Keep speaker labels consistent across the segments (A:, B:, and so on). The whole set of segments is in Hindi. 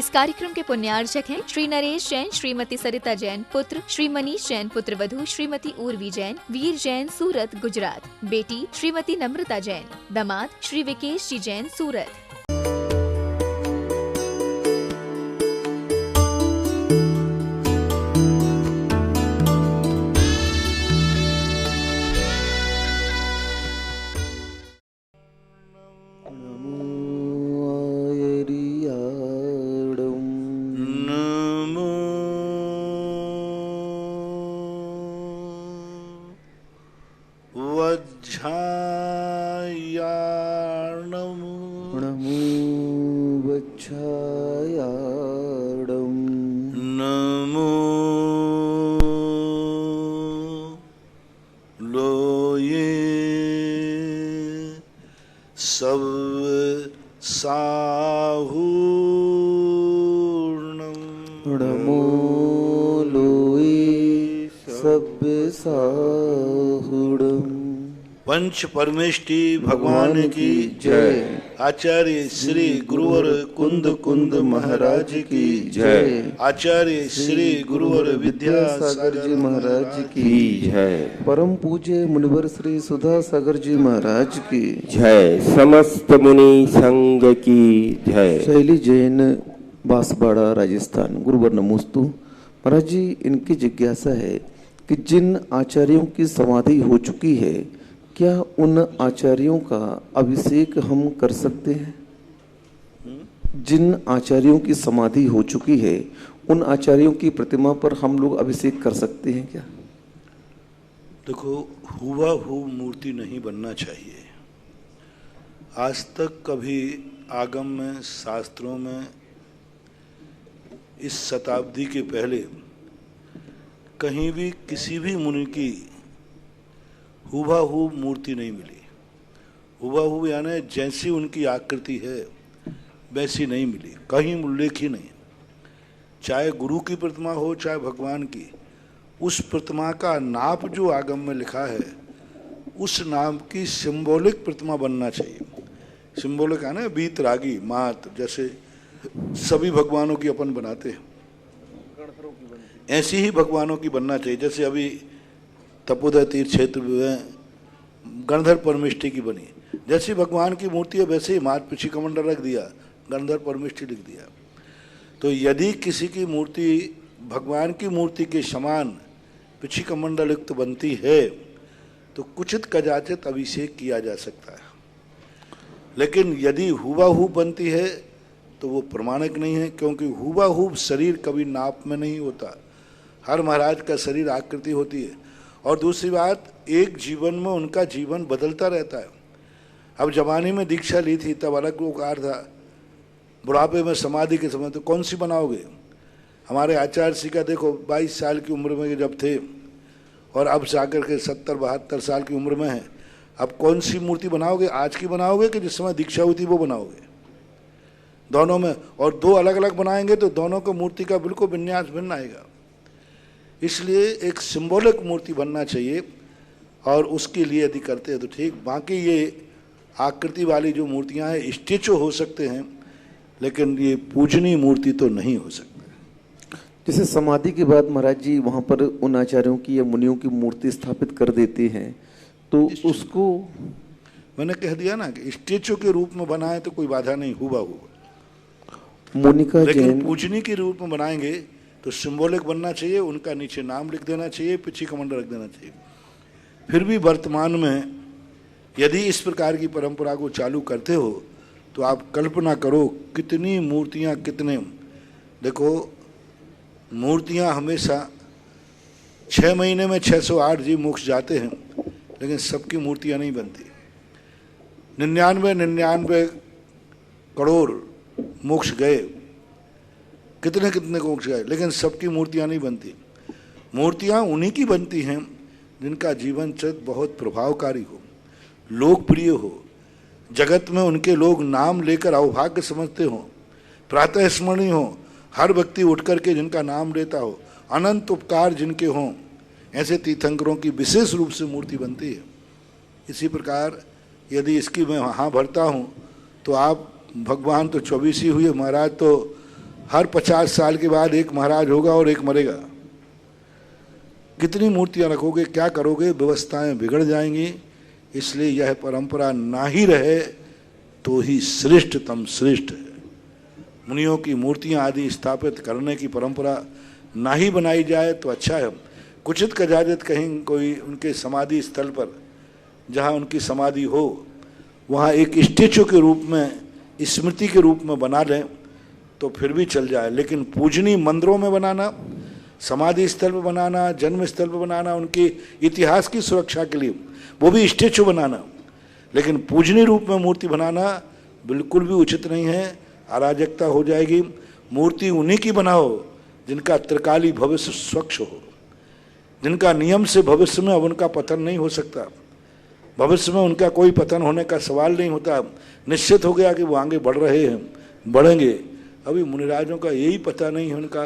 A: इस कार्यक्रम के पुण्यार्चक हैं श्री नरेश जैन, श्रीमती सरिता जैन पुत्र, श्री मनीष जैन पुत्र वधू, श्रीमती उर्वी जैन, वीर जैन सूरत गुजरात, बेटी श्रीमती नम्रता जैन, दामाद श्री विकेश जी जैन सूरत।
B: पंच परमेष्टि भगवान की जय। आचार्य श्री गुरुवर कुंद कुंद महाराज की जय। आचार्य श्री गुरुवर विद्यासागर जी महाराज की जय।
C: परम पूज्य मुनिवर श्री सुधा सागर जी महाराज की
D: जय। समस्त मुनि संघ की जय।
C: शैली जैन, बांसवाड़ा, राजस्थान। गुरुवर नमोस्तु। महाराज जी, इनकी जिज्ञासा है कि जिन आचार्यों की समाधि हो चुकी है, क्या उन आचार्यों का अभिषेक हम कर सकते हैं? जिन आचार्यों की समाधि हो चुकी है, उन आचार्यों की प्रतिमा पर हम लोग अभिषेक कर सकते हैं क्या?
B: देखो, हुबहू मूर्ति नहीं बनना चाहिए। आज तक कभी आगम में, शास्त्रों में, इस शताब्दी के पहले कहीं भी किसी भी मुनि की हुबहू मूर्ति नहीं मिली। हुबहू यानी जैसी उनकी आकृति है वैसी नहीं मिली, कहीं उल्लेख ही नहीं। चाहे गुरु की प्रतिमा हो, चाहे भगवान की, उस प्रतिमा का नाप जो आगम में लिखा है, उस नाम की सिंबॉलिक प्रतिमा बनना चाहिए। सिंबॉलिक है ना, बीतरागी मात, जैसे सभी भगवानों की अपन बनाते हैं, ऐसी ही भगवानों की बनना चाहिए। जैसे अभी तपोदय तीर्थ क्षेत्र में गणधर परमेष्टि की बनी, जैसी भगवान की मूर्ति है वैसे ही मात पिछी कमंडल रख दिया, गणधर परमेष्टि लिख दिया। तो यदि किसी की मूर्ति भगवान की मूर्ति के समान पिछी कमंडल युक्त बनती है तो कुचित कदाचित अभिषेक किया जा सकता है। लेकिन यदि हुबहू बनती है तो वो प्रमाणिक नहीं है, क्योंकि हुबहू शरीर कभी नाप में नहीं होता। हर महाराज का शरीर आकृति होती है। और दूसरी बात, एक जीवन में उनका जीवन बदलता रहता है। अब जवानी में दीक्षा ली थी तब अलग लोकार था, बुढ़ापे में समाधि के समय तो कौन सी बनाओगे? हमारे आचार्य श्री का देखो, 22 साल की उम्र में जब थे और अब जाकर के 70-72 साल की उम्र में है। अब कौन सी मूर्ति बनाओगे? आज की बनाओगे कि जिस समय दीक्षा हुई थी वो बनाओगे? दोनों में, और दो अलग अलग बनाएंगे तो दोनों को मूर्ति का बिल्कुल विन्यास भिन्न आएगा। इसलिए एक सिंबॉलिक मूर्ति बनना चाहिए, और उसके लिए यदि करते हैं तो ठीक। बाकी ये आकृति वाली जो मूर्तियां हैं, स्टेचू हो सकते हैं, लेकिन ये पूजनीय मूर्ति तो नहीं हो सकती।
C: जैसे समाधि के बाद महाराज जी वहाँ पर उन आचार्यों की या मुनियों की मूर्ति स्थापित कर देते हैं, तो उसको
B: मैंने कह दिया ना कि स्टेचू के रूप में बनाए तो कोई बाधा नहीं, हुबहू।
C: मोनिका
B: लेकिन
C: जैन
B: पूजनीय के रूप में बनाएंगे तो सिंबॉलिक बनना चाहिए, उनका नीचे नाम लिख देना चाहिए, पिछी कमंडल रख देना चाहिए। फिर भी वर्तमान में यदि इस प्रकार की परंपरा को चालू करते हो तो आप कल्पना करो कितनी मूर्तियां, कितने, देखो मूर्तियां हमेशा 6 महीने में 608 जीव मोक्ष जाते हैं, लेकिन सबकी मूर्तियां नहीं बनती। 99 करोड़ मोक्ष गए, कितने कितने मोक्ष गए, लेकिन सबकी मूर्तियां नहीं बनती। मूर्तियां उन्हीं की बनती हैं जिनका जीवन चरित्र बहुत प्रभावकारी हो, लोकप्रिय हो, जगत में उनके लोग नाम लेकर अवभाग्य समझते हो, प्रातः स्मरणीय हो, हर व्यक्ति उठ करके जिनका नाम लेता हो, अनंत उपकार जिनके हों, ऐसे तीर्थंकरों की विशेष रूप से मूर्ति बनती है। इसी प्रकार यदि इसकी मैं हाँ भरता हूँ तो आप भगवान तो 24 ही हुए, महाराज तो हर 50 साल के बाद एक महाराज होगा और एक मरेगा। कितनी मूर्तियां रखोगे, क्या करोगे, व्यवस्थाएं बिगड़ जाएंगी। इसलिए यह परंपरा ना ही रहे तो ही श्रेष्ठतम श्रेष्ठ है। मुनियों की मूर्तियां आदि स्थापित करने की परंपरा ना ही बनाई जाए तो अच्छा है। कुचित कजाजत कहीं कोई उनके समाधि स्थल पर जहाँ उनकी समाधि हो वहाँ एक स्टेचू के रूप में, स्मृति के रूप में बना लें तो फिर भी चल जाए। लेकिन पूजनीय मंदिरों में बनाना, समाधि स्थल पर बनाना, जन्म स्थल पर बनाना, उनके इतिहास की सुरक्षा के लिए वो भी स्टेचू बनाना, लेकिन पूजनीय रूप में मूर्ति बनाना बिल्कुल भी उचित नहीं है, अराजकता हो जाएगी। मूर्ति उन्हीं की बनाओ जिनका त्रिकाली भविष्य स्वच्छ हो, जिनका नियम से भविष्य में अब उनका पतन नहीं हो सकता। भविष्य में उनका कोई पतन होने का सवाल नहीं होता। निश्चित हो गया कि वो आगे बढ़ रहे हैं, बढ़ेंगे। अभी मुनिराजों का यही पता नहीं है उनका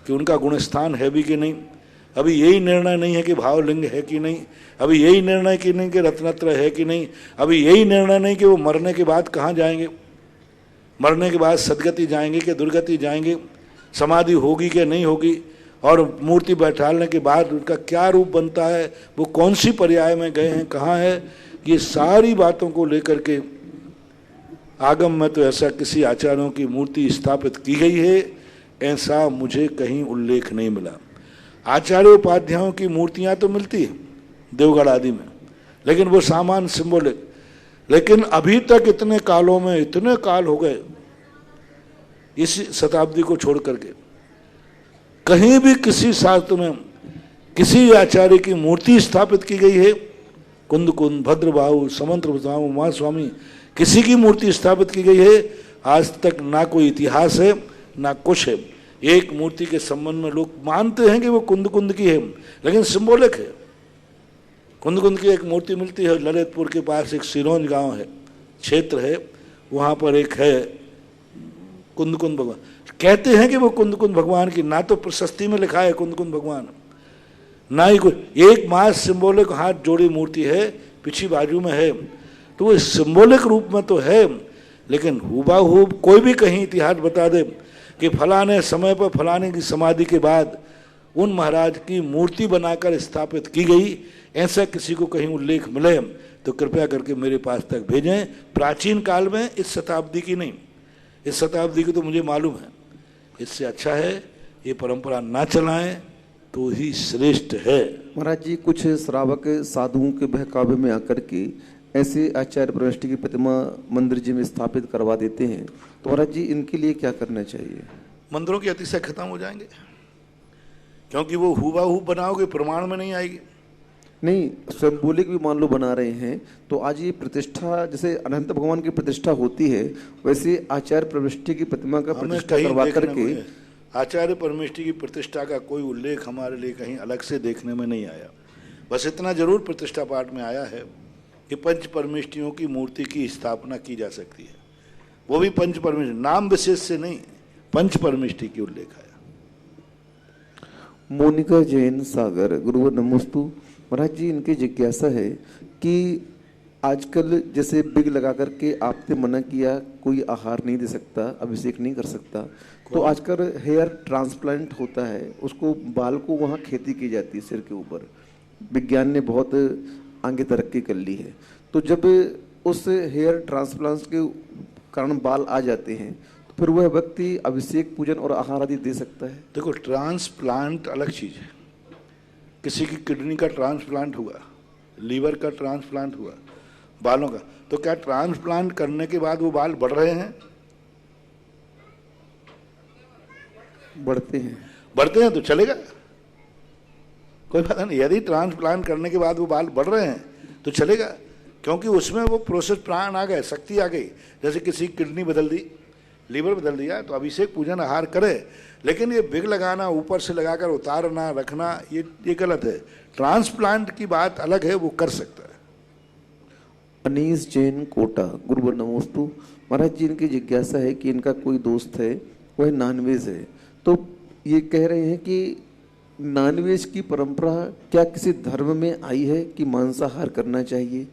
B: कि उनका गुणस्थान है भी कि नहीं। अभी यही निर्णय नहीं है कि भावलिंग है कि नहीं। अभी यही निर्णय कि नहीं कि रत्नत्र है कि नहीं। अभी यही निर्णय नहीं कि वो मरने के बाद कहाँ जाएंगे, मरने के बाद सदगति जाएंगे कि दुर्गति जाएंगे, समाधि होगी कि नहीं होगी, और मूर्ति बैठाने के बाद उनका क्या रूप बनता है, वो कौन सी पर्याय में गए हैं, कहाँ है। ये सारी बातों को लेकर के आगम में तो ऐसा किसी आचार्यों की मूर्ति स्थापित की गई है ऐसा मुझे कहीं उल्लेख नहीं मिला। आचार्य उपाध्यायों की मूर्तियां तो मिलती है देवगढ़ आदि में, लेकिन वो सामान सिंबॉलिक। लेकिन अभी तक इतने कालों में, इतने काल हो गए इस शताब्दी को छोड़ करके, कहीं भी किसी शास्त्र में किसी आचार्य की मूर्ति स्थापित की गई है, कुंद कुंद, भद्रबाहु, समंत्र बताऊ, उमा स्वामी, किसी की मूर्ति स्थापित की गई है आज तक ना कोई इतिहास है ना कुछ है। एक मूर्ति के संबंध में लोग मानते हैं कि वो कुंद कुंद की है, लेकिन सिंबॉलिक है। कुंद कुंद की एक मूर्ति मिलती है ललितपुर के पास, एक सिरोंज गांव है, क्षेत्र है, वहाँ पर एक है कुंद कुंद भगवान। कहते हैं कि वो कुंद कुंद भगवान की, ना तो प्रशस्ति में लिखा है कुंद कुंद भगवान, ना ही कोई एक मास सिंबॉलिक हाथ जोड़ी मूर्ति है, पिछली बाजू में है। तो वो सिंबॉलिक रूप में तो है, लेकिन हुबहू कोई भी कहीं इतिहास बता दे कि फलाने समय पर फलाने की समाधि के बाद उन महाराज की मूर्ति बनाकर स्थापित की गई, ऐसा किसी को कहीं उल्लेख मिले तो कृपया करके मेरे पास तक भेजें। प्राचीन काल में, इस शताब्दी की नहीं, इस शताब्दी की तो मुझे मालूम है। इससे अच्छा है ये परंपरा ना चलाएं तो ही श्रेष्ठ है।
C: महाराज जी, कुछ श्रावक साधुओं के बहकावे में आकर के ऐसे आचार्य परमेष्टि की प्रतिमा मंदिर जी में स्थापित करवा देते हैं, तो महाराज जी इनके लिए क्या करना चाहिए?
B: मंदिरों के अतिशय खत्म हो जाएंगे, क्योंकि वो हुबहू बनाओगे प्रमाण में नहीं आएगी।
C: नहीं, सिंबॉलिक भी मान लो बना रहे हैं, तो आज ये प्रतिष्ठा जैसे अनंत भगवान की प्रतिष्ठा होती है, वैसे आचार्य परमेष्टि की प्रतिमा का प्रतिष्ठा करवा करके
B: आचार्य परमेष्टि की प्रतिष्ठा का कोई उल्लेख हमारे लिए कहीं अलग से देखने में नहीं आया। बस इतना जरूर प्रतिष्ठा पाठ में आया है कि पंच परमेष्टियों की मूर्ति की स्थापना की जा सकती है, वो भी पंच परमेष्टि, नाम विशेष से नहीं, पंच परमेष्टि की उल्लेख आया।
C: मोनिका जैन सागर, गुरुवर नमोस्तु। महाराज जी, इनकी जिज्ञासा है कि आजकल जैसे बिग लगा करके आपने मना किया कोई आहार नहीं दे सकता, अभिषेक नहीं कर सकता, तो आजकल हेयर ट्रांसप्लांट होता है, उसको बाल को वहाँ खेती की जाती है सिर के ऊपर। विज्ञान ने बहुत आगे तरक्की कर ली है, तो जब उस हेयर ट्रांसप्लांट के कारण बाल आ जाते हैं तो फिर वह व्यक्ति अभिषेक, पूजन और आहार आदि दे सकता है?
B: देखो, ट्रांसप्लांट अलग चीज है। किसी की किडनी का ट्रांसप्लांट हुआ, लीवर का ट्रांसप्लांट हुआ, बालों का, तो क्या ट्रांसप्लांट करने के बाद वो बाल बढ़ रहे हैं?
C: बढ़ते हैं।
B: बढ़ते हैं तो चलेगा, कोई बात नहीं। यदि ट्रांसप्लांट करने के बाद वो बाल बढ़ रहे हैं तो चलेगा, क्योंकि उसमें वो प्रोसेस, प्राण आ गए, शक्ति आ गई। जैसे किसी की किडनी बदल दी, लीवर बदल दिया, तो अभिषेक पूजन आहार करे, लेकिन ये बिग लगाना, ऊपर से लगाकर उतारना रखना, ये गलत है। ट्रांसप्लांट की बात अलग है, वो कर सकता है।
C: अनीस जैन कोटा, गुरुवर नमोस्तु। महाराज जी, इनकी जिज्ञासा है कि इनका कोई दोस्त है, वह नॉनवेज है, तो ये कह रहे हैं कि नॉनवेज की परंपरा क्या किसी धर्म में आई है कि मांसाहार करना चाहिए,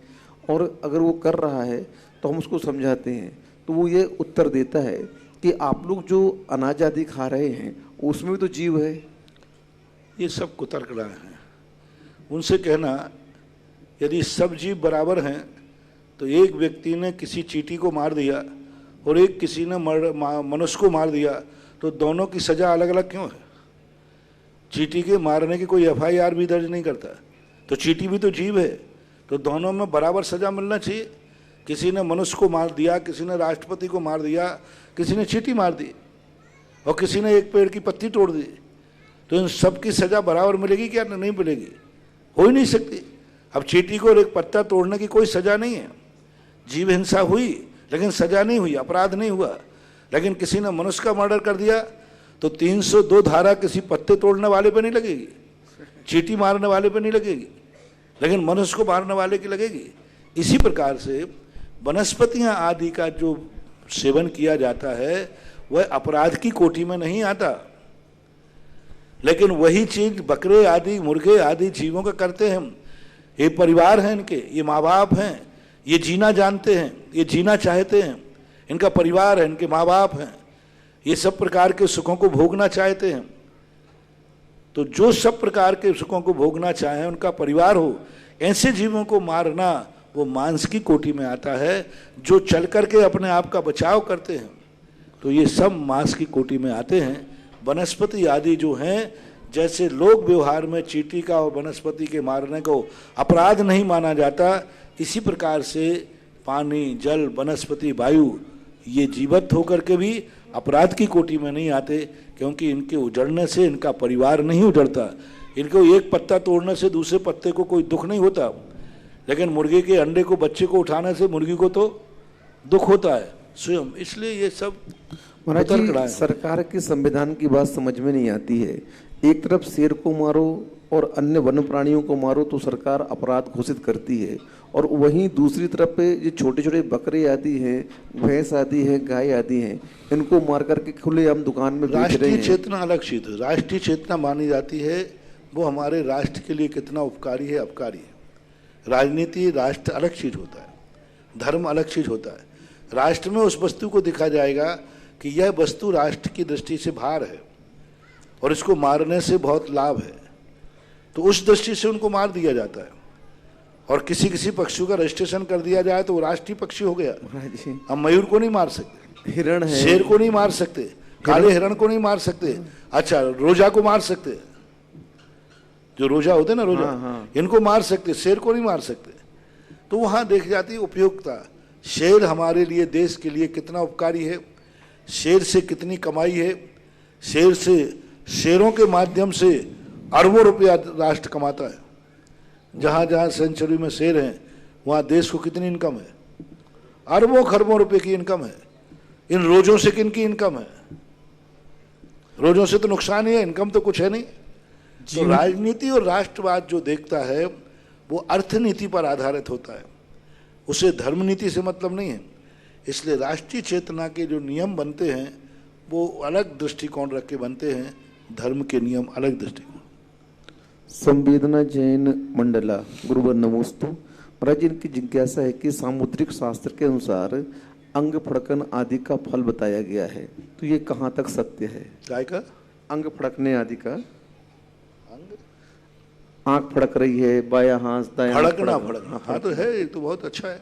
C: और अगर वो कर रहा है तो हम उसको समझाते हैं तो वो ये उत्तर देता है कि कि आप लोग जो अनाज आदि खा रहे हैं उसमें भी तो जीव है।
B: ये सब कुतर्क रहे हैं। उनसे कहना यदि सब जीव बराबर हैं तो एक व्यक्ति ने किसी चींटी को मार दिया और एक किसी ने मनुष्य को मार दिया तो दोनों की सजा अलग अलग क्यों है? चींटी के मारने की कोई FIR भी दर्ज नहीं करता, तो चींटी भी तो जीव है, तो दोनों में बराबर सजा मिलना चाहिए। किसी ने मनुष्य को मार दिया, किसी ने राष्ट्रपति को मार दिया, किसी ने चींटी मार दी और किसी ने एक पेड़ की पत्ती तोड़ दी, तो इन सब की सजा बराबर मिलेगी क्या? नहीं मिलेगी, हो ही नहीं सकती। अब चींटी को एक पत्ता तोड़ने की कोई सजा नहीं है। जीव हिंसा हुई लेकिन सजा नहीं हुई, अपराध नहीं हुआ। लेकिन किसी ने मनुष्य का मर्डर कर दिया तो 302 धारा किसी पत्ते तोड़ने वाले पे नहीं लगेगी, चींटी मारने वाले पे नहीं लगेगी, लेकिन मनुष्य को मारने वाले की लगेगी। इसी प्रकार से वनस्पतियां आदि का जो सेवन किया जाता है वह अपराध की कोटि में नहीं आता, लेकिन वही चीज बकरे आदि मुर्गे आदि जीवों का करते हैं। ये परिवार हैं इनके, ये माँ बाप हैं, ये जीना जानते हैं, ये जीना चाहते हैं, इनका परिवार है, इनके माँ बाप हैं, ये सब प्रकार के सुखों को भोगना चाहते हैं। तो जो सब प्रकार के सुखों को भोगना चाहे उनका परिवार हो, ऐसे जीवों को मारना वो मांस की कोटि में आता है। जो चल करके अपने आप का बचाव करते हैं तो ये सब मांस की कोटि में आते हैं। वनस्पति आदि जो हैं, जैसे लोक व्यवहार में चींटी का और वनस्पति के मारने को अपराध नहीं माना जाता, इसी प्रकार से पानी, जल, वनस्पति, वायु ये जीवित होकर के भी अपराध की कोटि में नहीं आते, क्योंकि इनके उजड़ने से इनका परिवार नहीं उजड़ता। इनको एक पत्ता तोड़ने से दूसरे पत्ते को कोई दुख नहीं होता, लेकिन मुर्गे के अंडे को, बच्चे को उठाने से मुर्गी को तो दुख होता है स्वयं। इसलिए ये सब
C: महाराज जी, सरकार के संविधान की बात समझ में नहीं आती है। एक तरफ शेर को मारो और अन्य वन्य प्राणियों को मारो तो सरकार अपराध घोषित करती है, और वहीं दूसरी तरफ पे ये छोटे छोटे बकरे आदि हैं, भैंस आदि हैं, गाय आदि हैं, इनको मार करके खुले हम दुकान में बेच रहे हैं।
B: राष्ट्रीय चेतना अलग चीज है। राष्ट्रीय चेतना मानी जाती है वो हमारे राष्ट्र के लिए कितना उपकारी है, अपकारी है। राजनीति, राष्ट्र अलग चीज होता है, धर्म अलग चीज होता है। राष्ट्र में उस वस्तु को दिखा जाएगा कि यह वस्तु राष्ट्र की दृष्टि से भार है और इसको मारने से बहुत लाभ है, तो उस दृष्टि से उनको मार दिया जाता है। और किसी किसी पक्षियों का रजिस्ट्रेशन कर दिया जाए तो वो राष्ट्रीय पक्षी हो गया। हम मयूर को नहीं मार सकते,
C: हिरण है,
B: शेर को नहीं मार सकते, काले हिरण को नहीं मार सकते, अच्छा रोजा को मार सकते, जो रोजा होते ना रोजा, इनको मार सकते, शेर को नहीं मार सकते। तो वहां देख जाती है उपयोगिता। शेर हमारे लिए, देश के लिए कितना उपकारी है, शेर से कितनी कमाई है, शेर से, शेरों के माध्यम से अरबों रुपया राष्ट्र कमाता है। जहां जहां सेंचुरी में शेर हैं वहां देश को कितनी इनकम है, अरबों खरबों रुपए की इनकम है। इन रोजों से किन की इनकम है? रोजों से तो नुकसान ही है, इनकम तो कुछ है नहीं। तो राजनीति और राष्ट्रवाद जो देखता है वो अर्थनीति पर आधारित होता है, उसे धर्म नीति से मतलब नहीं है। इसलिए राष्ट्रीय चेतना के जो नियम बनते हैं वो अलग दृष्टिकोण रख के बनते हैं, धर्म के नियम अलग दृष्टिकोण।
C: संवेदना जैन मंडला, गुरुवर नमोस्तु। महाराज, इनकी जिज्ञासा है कि सामुद्रिक शास्त्र के अनुसार अंग फड़कन आदि का फल बताया गया है, तो ये कहाँ तक सत्य है?
B: काय का?
C: अंग फड़कने आदि का। आंख फड़क रही है, बाया हाथ, दाया
B: फड़कना, फड़कना, हाँ तो है, ये तो बहुत अच्छा है।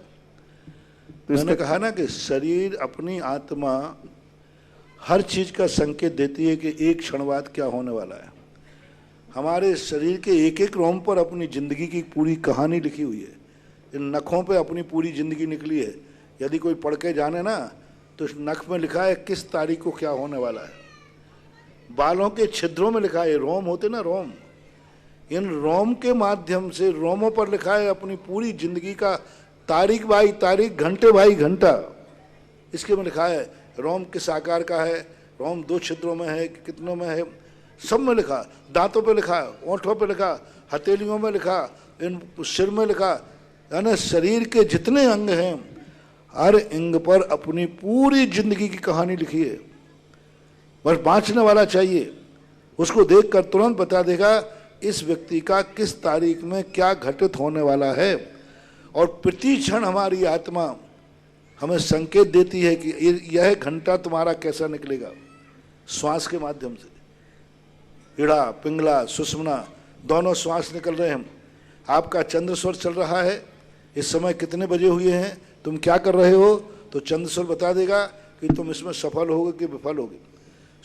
B: तो मैंने कहा ना कि शरीर, अपनी आत्मा हर चीज का संकेत देती है कि एक क्षण बाद क्या होने वाला है। हमारे शरीर के एक एक रोम पर अपनी जिंदगी की पूरी कहानी लिखी हुई है। इन नखों पे अपनी पूरी जिंदगी निकली है। यदि कोई पढ़ के जाने ना तो इस नख में लिखा है किस तारीख को क्या होने वाला है। बालों के छिद्रों में लिखा है, रोम होते ना रोम, इन रोम के माध्यम से रोमों पर लिखा है अपनी पूरी जिंदगी का तारीख बाई तारीख, घंटे बाई घंटा। इसके में लिखा है रोम किस आकार का है, रोम 2 छिद्रों में है, कितनों में है, सब में लिखा। दांतों पे लिखा, ओंठों पे लिखा, हथेलियों में लिखा, इन सिर में लिखा। यानी शरीर के जितने अंग हैं हर अंग पर अपनी पूरी जिंदगी की कहानी लिखी है। बस बाँचने वाला चाहिए, उसको देखकर तुरंत बता देगा इस व्यक्ति का किस तारीख में क्या घटित होने वाला है। और प्रति क्षण हमारी आत्मा हमें संकेत देती है कि यह घंटा तुम्हारा कैसा निकलेगा। श्वास के माध्यम से इड़ा पिंगला सुषुम्ना दोनों श्वास निकल रहे हैं। आपका चंद्र स्वर चल रहा है, इस समय कितने बजे हुए हैं, तुम क्या कर रहे हो, तो चंद्र स्वर बता देगा कि तुम इसमें सफल होगे कि विफल होगे।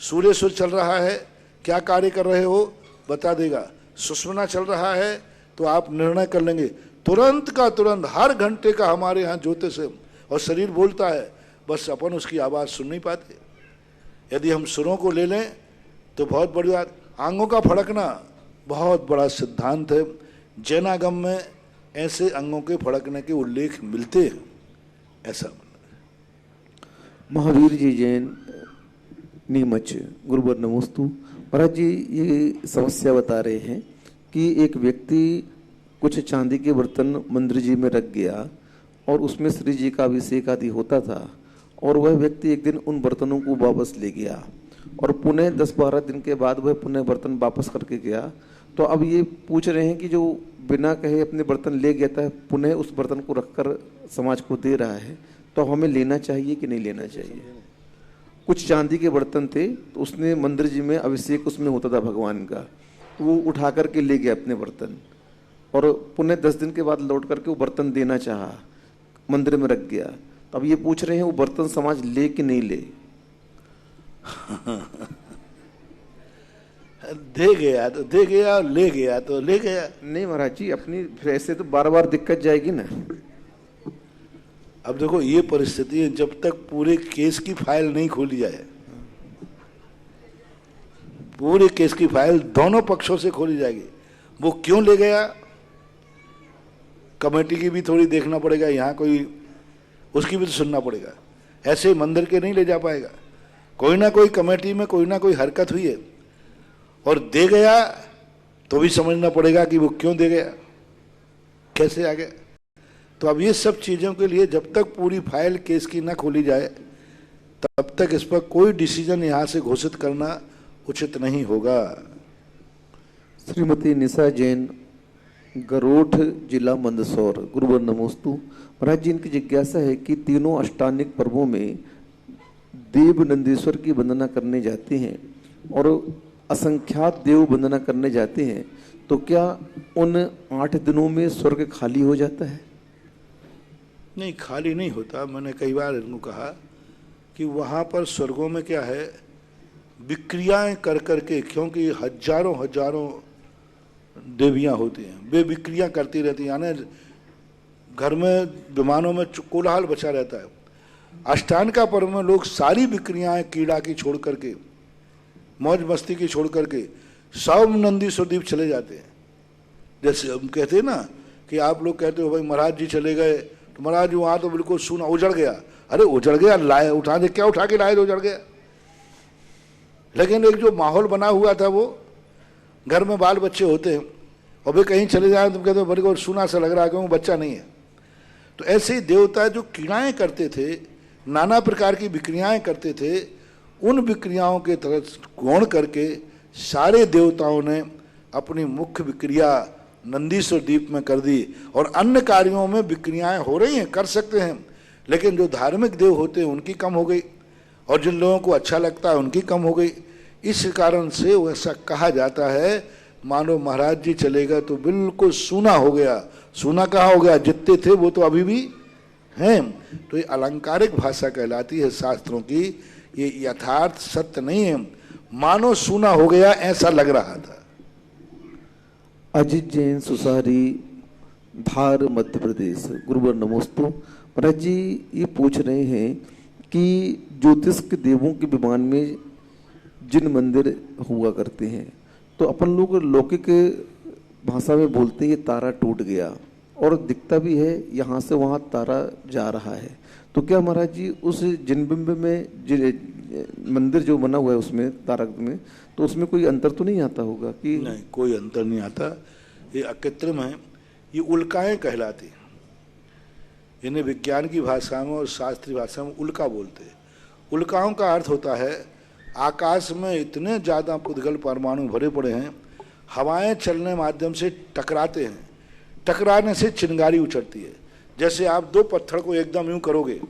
B: सूर्य स्वर चल रहा है, क्या कार्य कर रहे हो बता देगा। सुषुम्ना चल रहा है तो आप निर्णय कर लेंगे तुरंत का तुरंत। हर घंटे का हमारे यहाँ ज्योतिष है और शरीर बोलता है, बस अपन उसकी आवाज़ सुन नहीं पाते। यदि हम सुरों को ले लें तो बहुत बड़ी बात। आंगों का फड़कना बहुत बड़ा सिद्धांत है। जैनागम में ऐसे अंगों के फड़कने के उल्लेख मिलते हैं, ऐसा।
C: महावीर जी जैन नीमच गुरुवर नमोस्तु। महाराज जी ये समस्या बता रहे हैं कि एक व्यक्ति कुछ चांदी के बर्तन मंदिर जी में रख गया और उसमें श्री जी का अभिषेक आदि होता था, और वह व्यक्ति एक दिन उन बर्तनों को वापस ले गया और पुनः 10-12 दिन के बाद वह पुनः बर्तन वापस करके गया। तो अब ये पूछ रहे हैं कि जो बिना कहे अपने बर्तन ले गया था पुनः उस बर्तन को रखकर समाज को दे रहा है, तो हमें लेना चाहिए कि नहीं लेना चाहिए? कुछ चांदी के बर्तन थे तो उसने मंदिर जी में अभिषेक उसमें होता था भगवान का, वो उठा करके ले गया अपने बर्तन और पुनः 10 दिन के बाद लौट करके वो बर्तन देना चाहा, मंदिर में रख गया। तो अब ये पूछ रहे हैं वो बर्तन समाज ले कि नहीं ले?
B: दे गया तो दे गया, ले गया तो ले गया।
C: नहीं महाराज जी, अपनी फिर ऐसे तो बार-बार दिक्कत जाएगी ना।
B: अब देखो ये परिस्थिति है, जब तक पूरे केस की फाइल नहीं खोली जाए, पूरे केस की फाइल दोनों पक्षों से खोली जाएगी। वो क्यों ले गया, कमेटी की भी थोड़ी देखना पड़ेगा, यहाँ कोई उसकी भी तो सुनना पड़ेगा। ऐसे मंदिर के नहीं ले जा पाएगा, कोई ना कोई कमेटी में कोई ना कोई हरकत हुई है और दे गया तो भी समझना पड़ेगा कि वो क्यों दे गया, कैसे आ गया। तो अब ये सब चीज़ों के लिए जब तक पूरी फाइल केस की ना खोली जाए तब तक इस पर कोई डिसीजन यहाँ से घोषित करना उचित नहीं होगा।
C: श्रीमती निशा जैन गरोठ जिला मंदसौर गुरुवर नमोस्तु। महाराज जी इनकी जिज्ञासा है कि तीनों अष्टांगिक पर्वों में देव नंदीश्वर की वंदना करने जाते हैं और असंख्यात देव वंदना करने जाते हैं, तो क्या उन 8 दिनों में स्वर्ग खाली हो जाता है?
B: नहीं, खाली नहीं होता। मैंने कई बार इनको कहा कि वहाँ पर स्वर्गों में क्या है, विक्रियाएं कर करके, क्योंकि हजारों हजारों देवियाँ होती हैं, वे विक्रियाँ करती रहती हैं, यानी घर में विमानों में कोलाहल बचा रहता है। अष्टांग का पर्व में लोग सारी विक्रियाएं कीड़ा की छोड़ करके, मौज मस्ती की छोड़ करके सब नंदी सुदीप चले जाते हैं। जैसे हम कहते हैं ना कि आप लोग कहते हो भाई महाराज जी चले गए तो महाराज वहाँ तो बिल्कुल सुना, उजड़ गया। अरे उजड़ गया, लाए उठा दे, क्या उठा के लाए तो उजड़ गया। लेकिन एक जो माहौल बना हुआ था, वो घर में बाल बच्चे होते हैं और वे कहीं चले जाए तुम कहते हो बड़ी और सुना सा लग रहा है क्योंकि बच्चा नहीं है। तो ऐसे ही देवता जो क्रीड़ाएं करते थे, नाना प्रकार की विक्रियाएं करते थे, उन विक्रियाओं के तरफ गौण करके सारे देवताओं ने अपनी मुख्य विक्रिया नंदीश्वर द्वीप में कर दी। और अन्य कार्यों में विक्रियाएं हो रही हैं, कर सकते हैं, लेकिन जो धार्मिक देव होते हैं उनकी कम हो गई और जिन लोगों को अच्छा लगता है उनकी कम हो गई। इस कारण से वैसा कहा जाता है मानो महाराज जी चले गए तो बिल्कुल सूना हो गया। सूना कहाँ हो गया, जितने थे वो तो अभी भी हैं। तो ये अलंकारिक भाषा कहलाती है शास्त्रों की, ये यथार्थ सत्य नहीं है। मानो सूना हो गया ऐसा लग रहा था।
C: अजित जैन सुसारी धार मध्य प्रदेश गुरुवर नमोस्तु। महाराज जी ये पूछ रहे हैं कि ज्योतिष के देवों के विमान में जिन मंदिर हुआ करते हैं तो अपन लोग लौकिक भाषा में बोलते हैं ये तारा टूट गया और दिखता भी है यहाँ से वहाँ तारा जा रहा है। तो क्या महाराज जी उस जिनबिंब में मंदिर जो बना हुआ है उसमें तारक में, तो उसमें कोई अंतर तो नहीं आता होगा कि?
B: नहीं, कोई अंतर नहीं आता। ये अकृत्रिम है, ये उल्काएं कहलाती हैं। इन्हें विज्ञान की भाषा में और शास्त्रीय भाषा में उल्का बोलते हैं। उल्काओं का अर्थ होता है आकाश में इतने ज़्यादा पुद्गल परमाणु भरे पड़े हैं, हवाएं चलने माध्यम से टकराते हैं, टकराने से चिंगारी उछलती है। जैसे आप दो पत्थर को एकदम यूं करोगे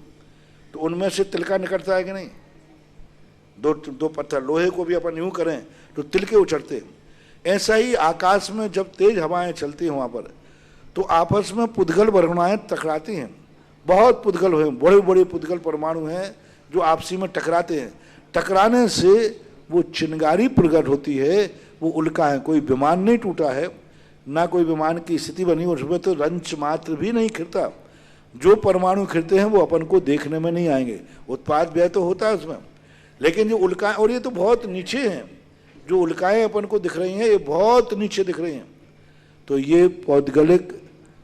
B: तो उनमें से तिलका निकलता है कि नहीं? दो पत्थर लोहे को भी अपन यूं करें तो तिलके उछड़ते हैं। ऐसा ही आकाश में जब तेज हवाएं चलती हैं वहां पर, तो आपस में पुद्गल वरुणाएं टकराती हैं। बहुत पुद्गल हुए, बड़े बड़े पुद्गल परमाणु हैं जो आपसी में टकराते हैं। टकराने से वो चिंगारी प्रकट होती है, वो उल्का है। कोई विमान नहीं टूटा है, ना कोई विमान की स्थिति बनी, उसमें तो रंच मात्र भी नहीं खिलता। जो परमाणु खिलते हैं वो अपन को देखने में नहीं आएंगे, उत्पाद व्यय तो होता है उसमें, लेकिन जो उल्काएं, और ये तो बहुत नीचे हैं, जो उल्काएं अपन को दिख रही हैं ये बहुत नीचे दिख रही हैं। तो ये पौद्गलिक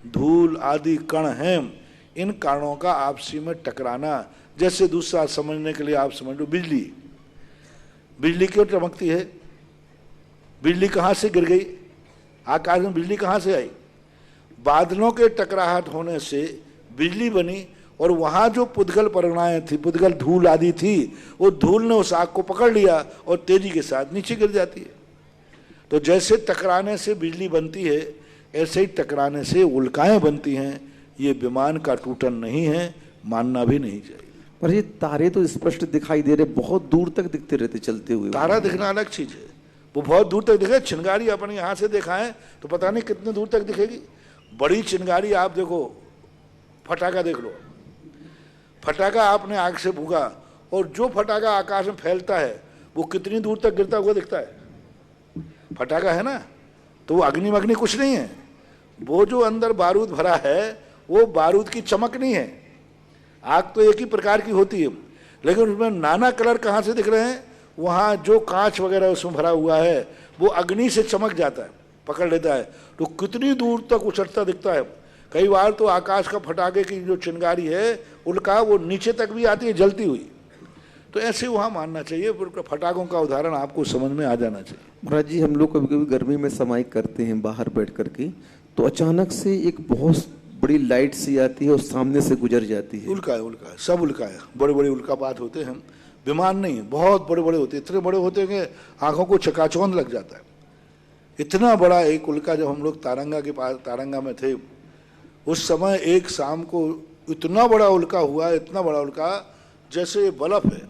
B: धूल आदि कण हैं। इन कणों का आपसी में टकराना, जैसे दूसरा समझने के लिए आप समझ लो, बिजली। बिजली क्यों चमकती है? बिजली कहाँ से गिर गई? आकाश में बिजली कहाँ से आई? बादलों के टकराहट होने से बिजली बनी, और वहां जो पुद्गल परगणाएं थी, पुद्गल धूल आदि थी, वो धूल ने उस आग को पकड़ लिया और तेजी के साथ नीचे गिर जाती है। तो जैसे टकराने से बिजली बनती है, ऐसे ही टकराने से उल्काएं बनती हैं। ये विमान का टूटन नहीं है, मानना भी नहीं चाहिए।
C: पर ये तारे तो स्पष्ट दिखाई दे रहे, बहुत दूर तक दिखते रहते चलते हुए।
B: तारा दिखना अलग चीज है, वो बहुत दूर तक दिखे। चिंगारी अपन यहाँ से देखा है तो पता नहीं कितने दूर तक दिखेगी। बड़ी चिंगारी आप देखो, फटाका देख लो, फटाका आपने आग से भूगा, और जो फटाका आकाश में फैलता है वो कितनी दूर तक गिरता हुआ दिखता है। फटाका है ना, तो वो अग्नि कुछ नहीं है। वो जो अंदर बारूद भरा है वो बारूद की चमक नहीं है। आग तो एक ही प्रकार की होती है, लेकिन उसमें नाना कलर कहाँ से दिख रहे हैं? वहाँ जो कांच वगैरह उसमें भरा हुआ है वो अग्नि से चमक जाता है, पकड़ लेता है, तो कितनी दूर तक उछलता दिखता है। कई बार तो आकाश का फटाके की जो चिंगारी है, उल्का, वो नीचे तक भी आती है जलती हुई। तो ऐसे वहाँ मानना चाहिए। फटाकों का उदाहरण आपको समझ में आ जाना चाहिए।
C: महाराज जी, हम लोग कभी कभी गर्मी में समाइक करते हैं बाहर बैठ करके, तो अचानक से एक बहुत बड़ी लाइट सी आती है और सामने से गुजर जाती है।
B: उल्का है, सब उल्का है। बड़े बड़े उल्कापात होते हैं, विमान नहीं, बहुत बड़े बड़े होते हैं। इतने बड़े होते हैं कि आंखों को चकाचौंध लग जाता है। इतना बड़ा एक उल्का, जब हम लोग तारंगा के पास, तारंगा में थे, उस समय एक शाम को इतना बड़ा उल्का हुआ, इतना बड़ा उल्का जैसे बल्ब है,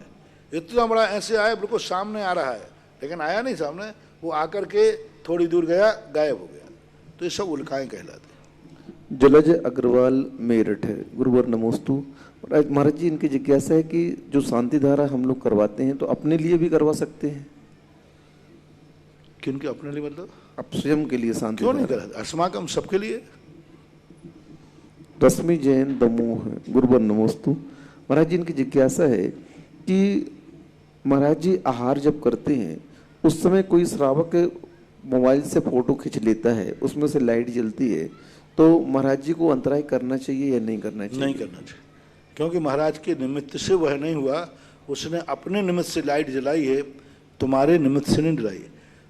B: इतना बड़ा ऐसे आया, बिल्कुल सामने आ रहा है, लेकिन आया नहीं सामने, वो आकर के थोड़ी दूर गया, गायब हो गया। तो ये सब उल्काएं कहलाती हैं।
C: जलज अग्रवाल मेरठ है, गुरुवर नमोस्तु। महाराज जी, इनकी जिज्ञासा है कि जो शांति धारा हम लोग करवाते हैं तो अपने लिए भी करवा सकते हैं?
B: किनके अपने लिए? मतलब
C: अब स्वयं के लिए शांति
B: क्यों नहीं कराते? अस्माकम सबके लिए।
C: रश्मि जैन दमोह है, गुरुवर नमोस्तु। महाराज जी, इनकी जिज्ञासा है कि महाराज जी आहार जब करते हैं उस समय कोई श्रावक मोबाइल से फोटो खींच लेता है, उसमें से लाइट जलती है, तो महाराज जी को अंतराय करना चाहिए या नहीं करना चाहिए?
B: नहीं करना चाहिए, क्योंकि महाराज के निमित्त से वह नहीं हुआ। उसने अपने निमित्त से लाइट जलाई है, तुम्हारे निमित्त से नहीं जलाई।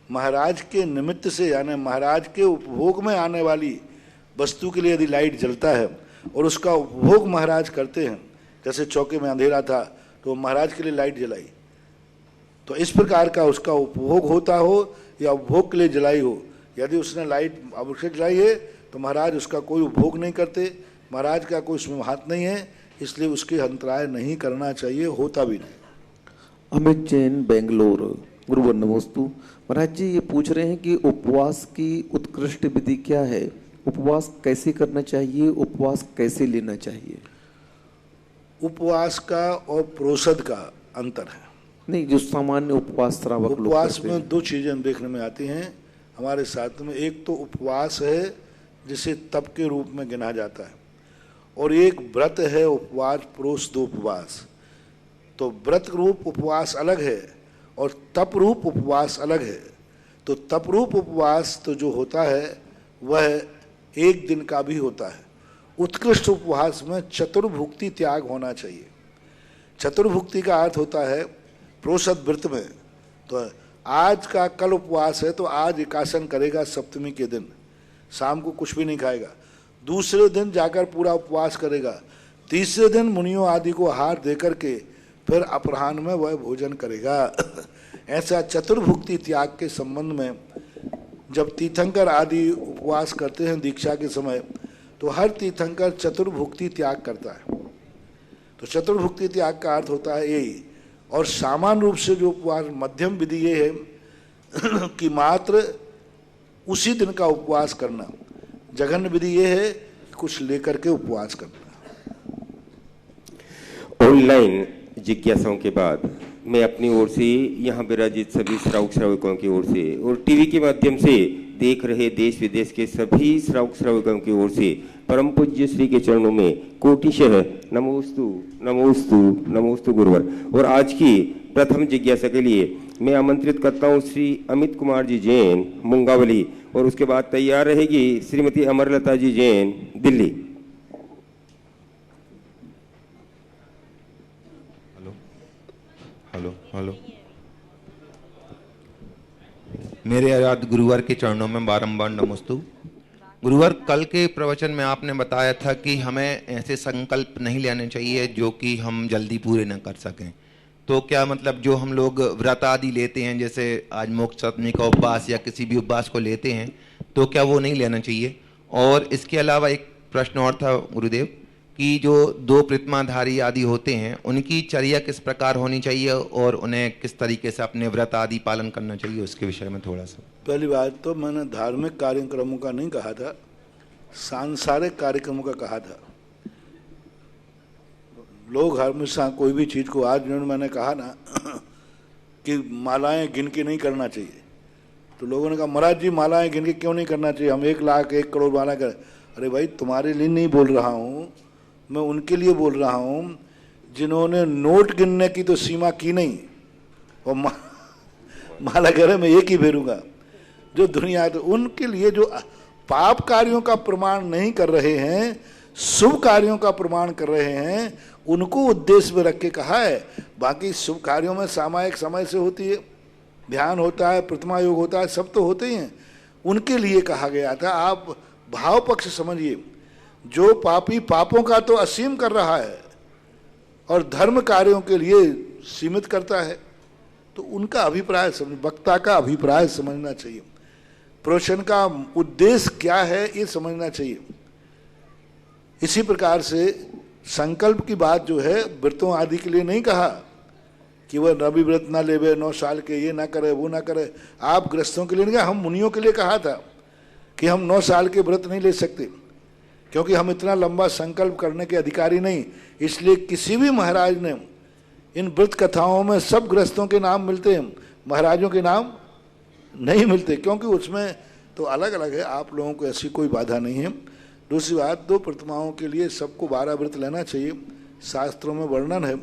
B: महाराज के निमित्त से, यानी महाराज के उपभोग में आने वाली वस्तु के लिए यदि लाइट जलता है और उसका उपभोग महाराज करते हैं, जैसे चौके में अंधेरा था तो महाराज के लिए लाइट जलाई, तो इस प्रकार का उसका उपभोग होता हो या उपभोग के लिए जलाई हो, यदि उसने लाइट अवश्य जलाई है तो महाराज उसका कोई उपभोग नहीं करते, महाराज का कोई उसमें हाथ नहीं है, इसलिए उसके अंतराय नहीं करना चाहिए, होता भी नहीं।
C: अमित जैन बेंगलोर, गुरुवर नमोस्तु। महाराज जी, ये पूछ रहे हैं कि उपवास की उत्कृष्ट विधि क्या है? उपवास कैसे करना चाहिए? उपवास कैसे लेना चाहिए?
B: उपवास का और प्रोषद का अंतर है।
C: नहीं, जो सामान्य उपवास श्रावक लोग
B: उपवास
C: करते हैं।
B: में दो चीजें देखने में आती हैं हमारे साथ में। एक तो उपवास है जिसे तप के रूप में गिना जाता है, और एक व्रत है उपवास, प्रोषद उपवास। तो व्रत रूप उपवास अलग है और तप रूप उपवास अलग है। तो तप रूप उपवास तो जो होता है वह एक दिन का भी होता है। उत्कृष्ट उपवास में चतुर्भुक्ति त्याग होना चाहिए। चतुर्भुक्ति का अर्थ होता है प्रोषद व्रत में, तो आज का कल उपवास है तो आज एकासन करेगा सप्तमी के दिन, शाम को कुछ भी नहीं खाएगा, दूसरे दिन जाकर पूरा उपवास करेगा, तीसरे दिन मुनियों आदि को आहार देकर के फिर अपराह्न में वह भोजन करेगा। ऐसा चतुर्भुक्ति त्याग के संबंध में जब तीर्थंकर आदि उपवास करते हैं दीक्षा के समय, तो हर तीर्थंकर चतुर्भुक्ति त्याग करता है। तो चतुर्भुक्ति त्याग का अर्थ होता है यही। और सामान्य रूप से जो उपवास मध्यम विधि ये है कि मात्र उसी दिन का उपवास करना। जघन्य विधि ये है कुछ लेकर के उपवास करना।
D: ऑनलाइन जिज्ञासाओं के बाद मैं अपनी ओर से, यहाँ विराजित सभी श्रावक श्राविकों की ओर से और टीवी के माध्यम से देख रहे देश विदेश के सभी श्रावक श्राविकों की ओर से परम पूज्य श्री के चरणों में कोटिशः नमोस्तु नमोस्तु नमोस्तु गुरुवर। और आज की प्रथम जिज्ञासा के लिए मैं आमंत्रित करता हूँ श्री अमित कुमार जी जैन मुंगावली, और उसके बाद तैयार रहेगी श्रीमती अमरलता जी जैन दिल्ली।
E: हेलो हेलो, मेरे आराध्य गुरुवर के चरणों में बारंबार नमोस्तु। गुरुवर, कल के प्रवचन में आपने बताया था कि हमें ऐसे संकल्प नहीं लेने चाहिए जो कि हम जल्दी पूरे न कर सकें। तो क्या मतलब जो हम लोग व्रत आदि लेते हैं, जैसे आज मोक्ष सप्तमी का उपवास या किसी भी उपवास को लेते हैं, तो क्या वो नहीं लेना चाहिए? और इसके अलावा एक प्रश्न और था गुरुदेव कि जो दो प्रतिमाधारी आदि होते हैं उनकी चर्या किस प्रकार होनी चाहिए और उन्हें किस तरीके से अपने व्रत आदि पालन करना चाहिए, उसके विषय में थोड़ा सा।
B: पहली बात तो मैंने धार्मिक कार्यक्रमों का नहीं कहा था, सांसारिक कार्यक्रमों का कहा था। लोग हमेशा कोई भी चीज़ को, आज मैंने कहा ना कि मालाएं गिन के नहीं करना चाहिए, तो लोगों ने कहा महाराज जी मालाएं गिन के क्यों नहीं करना चाहिए, हम 1 लाख 1 करोड़ माला कर। अरे भाई, तुम्हारे लिए नहीं बोल रहा हूँ मैं, उनके लिए बोल रहा हूँ जिन्होंने नोट गिनने की तो सीमा की नहीं और माला कह रहे मैं एक ही फेरूंगा। जो दुनिया है तो उनके लिए, जो पाप कार्यों का प्रमाण नहीं कर रहे हैं, शुभ कार्यों का प्रमाण कर रहे हैं, उनको उद्देश्य में रख के कहा है। बाकी शुभ कार्यों में सामायिक समय से होती है, ध्यान होता है, प्रतिमा योग होता है, सब तो होते ही हैं, उनके लिए कहा गया था। आप भाव पक्ष समझिए, जो पापी पापों का तो असीम कर रहा है और धर्म कार्यों के लिए सीमित करता है, तो उनका अभिप्राय समझ, वक्ता का अभिप्राय समझना चाहिए, प्रवचन का उद्देश्य क्या है ये समझना चाहिए। इसी प्रकार से संकल्प की बात जो है, व्रतों आदि के लिए नहीं कहा कि वह रवि व्रत ना लेवे, 9 साल के ये ना करे वो ना करे। आप गृहस्थों के लिए नहीं कहा, हम मुनियों के लिए कहा था कि हम 9 साल के व्रत नहीं ले सकते, क्योंकि हम इतना लंबा संकल्प करने के अधिकारी नहीं। इसलिए किसी भी महाराज ने, इन व्रत कथाओं में सब गृहस्थों के नाम मिलते हैं, महाराजों के नाम नहीं मिलते, क्योंकि उसमें तो अलग अलग है। आप लोगों को ऐसी कोई बाधा नहीं है। दूसरी बात, 2 प्रतिमाओं के लिए सबको 12 व्रत लेना चाहिए, शास्त्रों में वर्णन है।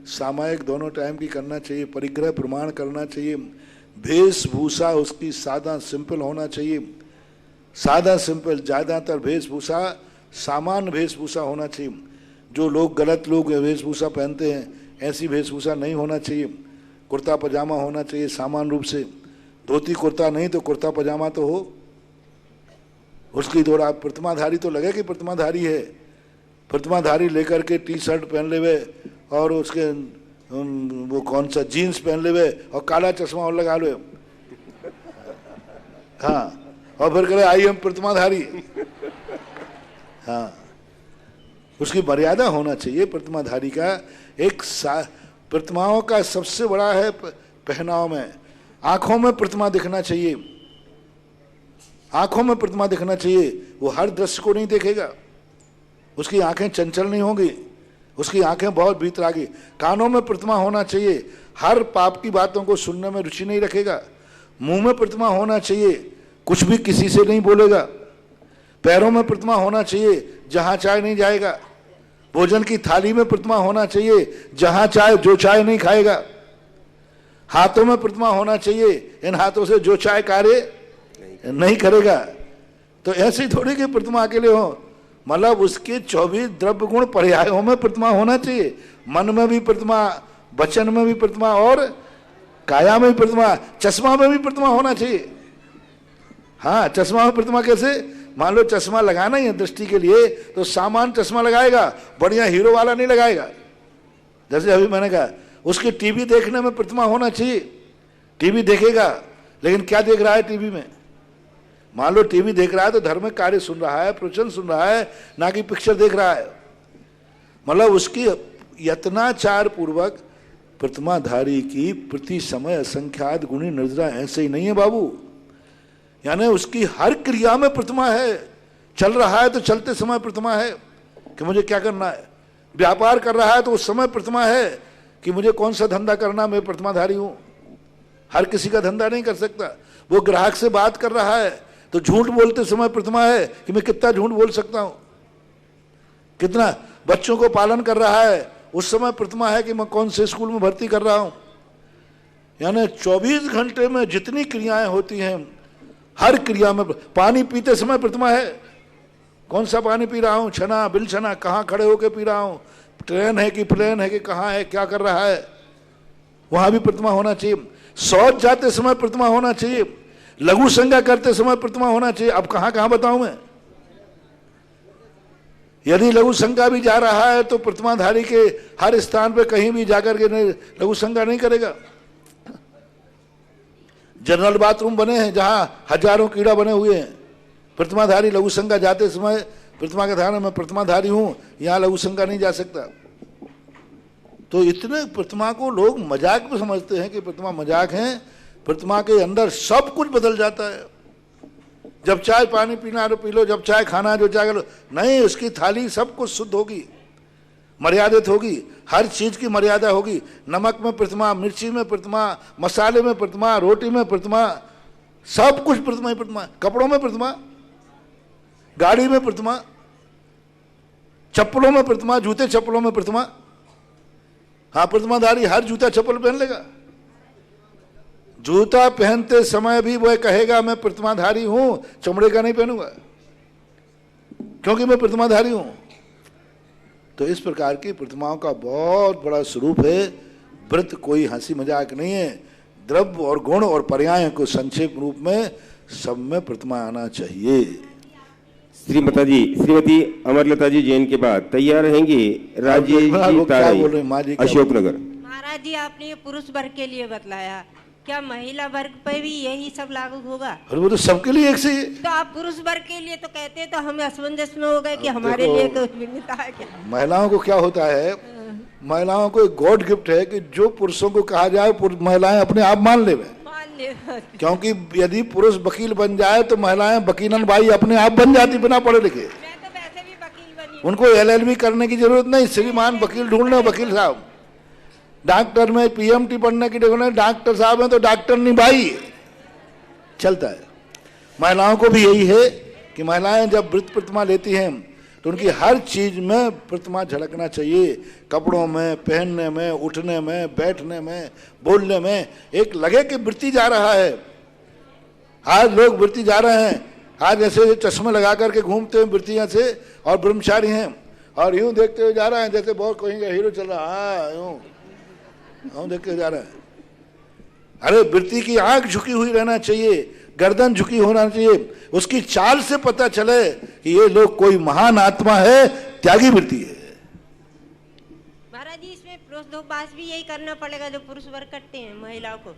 B: सामायिक दोनों टाइम की करना चाहिए, परिग्रह प्रमाण करना चाहिए, वेशभूषा उसकी सादा सिंपल होना चाहिए, सादा सिंपल। ज़्यादातर वेशभूषा सामान्य वेशभूषा होना चाहिए। जो लोग गलत लोग वेशभूषा पहनते हैं, ऐसी वेशभूषा नहीं होना चाहिए। कुर्ता पजामा होना चाहिए सामान्य रूप से, धोती कुर्ता नहीं तो कुर्ता पजामा तो हो। उसकी थोड़ा प्रतिमाधारी तो लगे कि प्रतिमाधारी है, प्रतिमाधारी लेकर के टी शर्ट पहन ले और उसके वो कौन सा जीन्स पहन ले और काला चश्मा और लगा लो, हाँ, और फिर करे आई हम प्रतिमाधारी। हाँ, उसकी मर्यादा होना चाहिए प्रतिमाधारी का। एक प्रतिमाओं का सबसे बड़ा है पहनाव में, आंखों में प्रतिमा दिखना चाहिए, आंखों में प्रतिमा दिखना चाहिए। वो हर दृश्य को नहीं देखेगा, उसकी आंखें चंचल नहीं होंगी, उसकी आंखें बहुत भीतरागी। कानों में प्रतिमा होना चाहिए, हर पाप की बातों को सुनने में रुचि नहीं रखेगा। मुंह में प्रतिमा होना चाहिए, कुछ भी किसी से नहीं बोलेगा। पैरों में प्रतिमा होना चाहिए, जहां चाय नहीं जाएगा। भोजन की थाली में प्रतिमा होना चाहिए, जहां चाय जो चाय नहीं खाएगा। हाथों में प्रतिमा होना चाहिए, इन हाथों से जो चाय कार्य नहीं करेगा। तो ऐसी थोड़ी की प्रतिमा अकेले हो, मतलब उसके 24 द्रव्य गुण पर्यायों में प्रतिमा होना चाहिए। मन में भी प्रतिमा, वचन में भी प्रतिमा और काया में भी प्रतिमा, चश्मा में भी प्रतिमा होना चाहिए। हाँ, चश्मा में प्रतिमा कैसे? मान लो चश्मा लगाना ही है दृष्टि के लिए, तो सामान्य चश्मा लगाएगा, बढ़िया हीरो वाला नहीं लगाएगा। जैसे अभी मैंने कहा, उसके टीवी देखने में प्रतिमा होना चाहिए। टीवी देखेगा, लेकिन क्या देख रहा है टीवी में? मान लो टीवी देख रहा है तो धार्मिक कार्य सुन रहा है, प्रवचन सुन रहा है, ना कि पिक्चर देख रहा है। मतलब उसकी यत्नाचार पूर्वक प्रतिमाधारी की प्रति समय असंख्यात गुणी निर्जरा ऐसे ही नहीं है बाबू। यानी उसकी हर क्रिया में प्रतिमा है। चल रहा है तो चलते समय प्रतिमा है कि मुझे क्या करना है, व्यापार कर रहा है तो उस समय प्रतिमा है कि मुझे कौन सा धंधा करना, मैं प्रतिमाधारी हूं। हर किसी का धंधा नहीं कर सकता। वो ग्राहक से बात कर रहा है तो झूठ बोलते समय प्रतिमा है कि मैं कितना झूठ बोल सकता हूं, कितना बच्चों को पालन कर रहा है उस समय प्रतिमा है कि मैं कौन से स्कूल में भर्ती कर रहा हूं। यानी 24 घंटे में जितनी क्रियाएं होती हैं हर क्रिया में, पानी पीते समय प्रतिमा है, कौन सा पानी पी रहा हूं, छना बिल छना, कहाँ खड़े होकर पी रहा हूं, ट्रेन है कि प्लेन है कि कहाँ है, क्या कर रहा है, वहां भी प्रतिमा होना चाहिए। शौच जाते समय प्रतिमा होना चाहिए, लघु संज्ञा करते समय प्रतिमा होना चाहिए। अब कहाँ कहाँ बताऊं मैं। यदि लघु संज्ञा भी जा रहा है तो प्रतिमाधारी के हर स्थान पे कहीं भी जाकर के लघु संज्ञा नहीं करेगा। जनरल बाथरूम बने हैं जहां हजारों कीड़ा बने हुए हैं, प्रतिमाधारी लघु संज्ञा जाते समय प्रतिमा का ध्यान मैं प्रतिमाधारी हूं, यहां लघु संज्ञा नहीं जा सकता। तो इतने प्रतिमा को लोग मजाक में समझते हैं कि प्रतिमा मजाक है। प्रतिमा के अंदर सब कुछ बदल जाता है। जब चाय पानी पीना है तो पी लो, जब चाय खाना है जो चाय लो, नहीं, उसकी थाली सब कुछ शुद्ध होगी, मर्यादित होगी, हर चीज की मर्यादा होगी। नमक में प्रतिमा, मिर्ची में प्रतिमा, मसाले में प्रतिमा, रोटी में प्रतिमा, सब कुछ प्रतिमा ही प्रतिमा। कपड़ों में प्रतिमा, गाड़ी में प्रतिमा, चप्पलों में प्रतिमा, जूते चप्पलों में प्रतिमा। हाँ, प्रतिमाधारी हर जूता चप्पल पहन लेगा। जूता पहनते समय भी वह कहेगा मैं प्रतिमाधारी हूं, चमड़े का नहीं पहनूंगा क्योंकि मैं प्रतिमाधारी हूं। तो इस प्रकार की प्रतिमाओं का बहुत बड़ा स्वरूप है। व्रत कोई हंसी मजाक नहीं है। द्रव्य और गुण और पर्याय को संक्षेप रूप में सब में प्रतिमा आना चाहिए।
D: श्रीमती अमरलता जी जैन के बाद तैयार रहेंगे राजेश जी ताराई, अशोकनगर।
F: महाराज जी, आपने ये पुरुष वर्ग के लिए बतलाया, क्या महिला वर्ग पे भी यही सब लागू होगा?
B: अरे वो तो सबके लिए एक से ही।
F: तो आप पुरुष वर्ग के लिए तो कहते हैं, तो हम असमंजस में हो गए कि हमारे लिए कुछ भिन्नता है क्या?
B: महिलाओं को क्या होता है, महिलाओं को एक गॉड गिफ्ट है कि जो पुरुषों को कहा जाए महिलाएं अपने आप मान ले। क्योंकि यदि पुरुष वकील बन जाए तो महिलाएं वकीलन बाई अपने आप बन जाती बिना पढ़े लिखे।
F: मैं तो वैसे भी वकील बनी।
B: उनको LLB करने की जरूरत नहीं, श्रीमान वकील ढूंढ लो, वकील साहब। डॉक्टर में PMT पढ़ने की जरूरत नहीं, डॉक्टर साहब हैं तो डॉक्टर नहीं भाई, चलता है। महिलाओं को भी यही है कि महिलाएं जब व्रत प्रतिमा लेती हैं तो उनकी हर चीज में प्रतिमा झलकना चाहिए। कपड़ों में, पहनने में, उठने में, बैठने में, बोलने में, एक लगे कि वृत्ति जा रहा है। आज लोग वृत्ति जा रहे हैं, आज ऐसे चश्मे लगा करके घूमते हैं वृत्तियां से, और ब्रह्मचारी हैं और यूं देखते हुए जा रहे हैं जैसे बहुत कोई हीरो चल रहा है, यूं देखते हुए जा रहे हैं। अरे वृत्ति की आंख झुकी हुई रहना चाहिए, गर्दन झुकी होना चाहिए। उसकी चाल से पता चले कि ये लोग कोई महान आत्मा है, त्यागी वृत्ति है।
F: महाराज जी, इसमें पुरुषोपास भी यही करना पड़ेगा जो पुरुष वर्ग करते हैं महिलाओं को?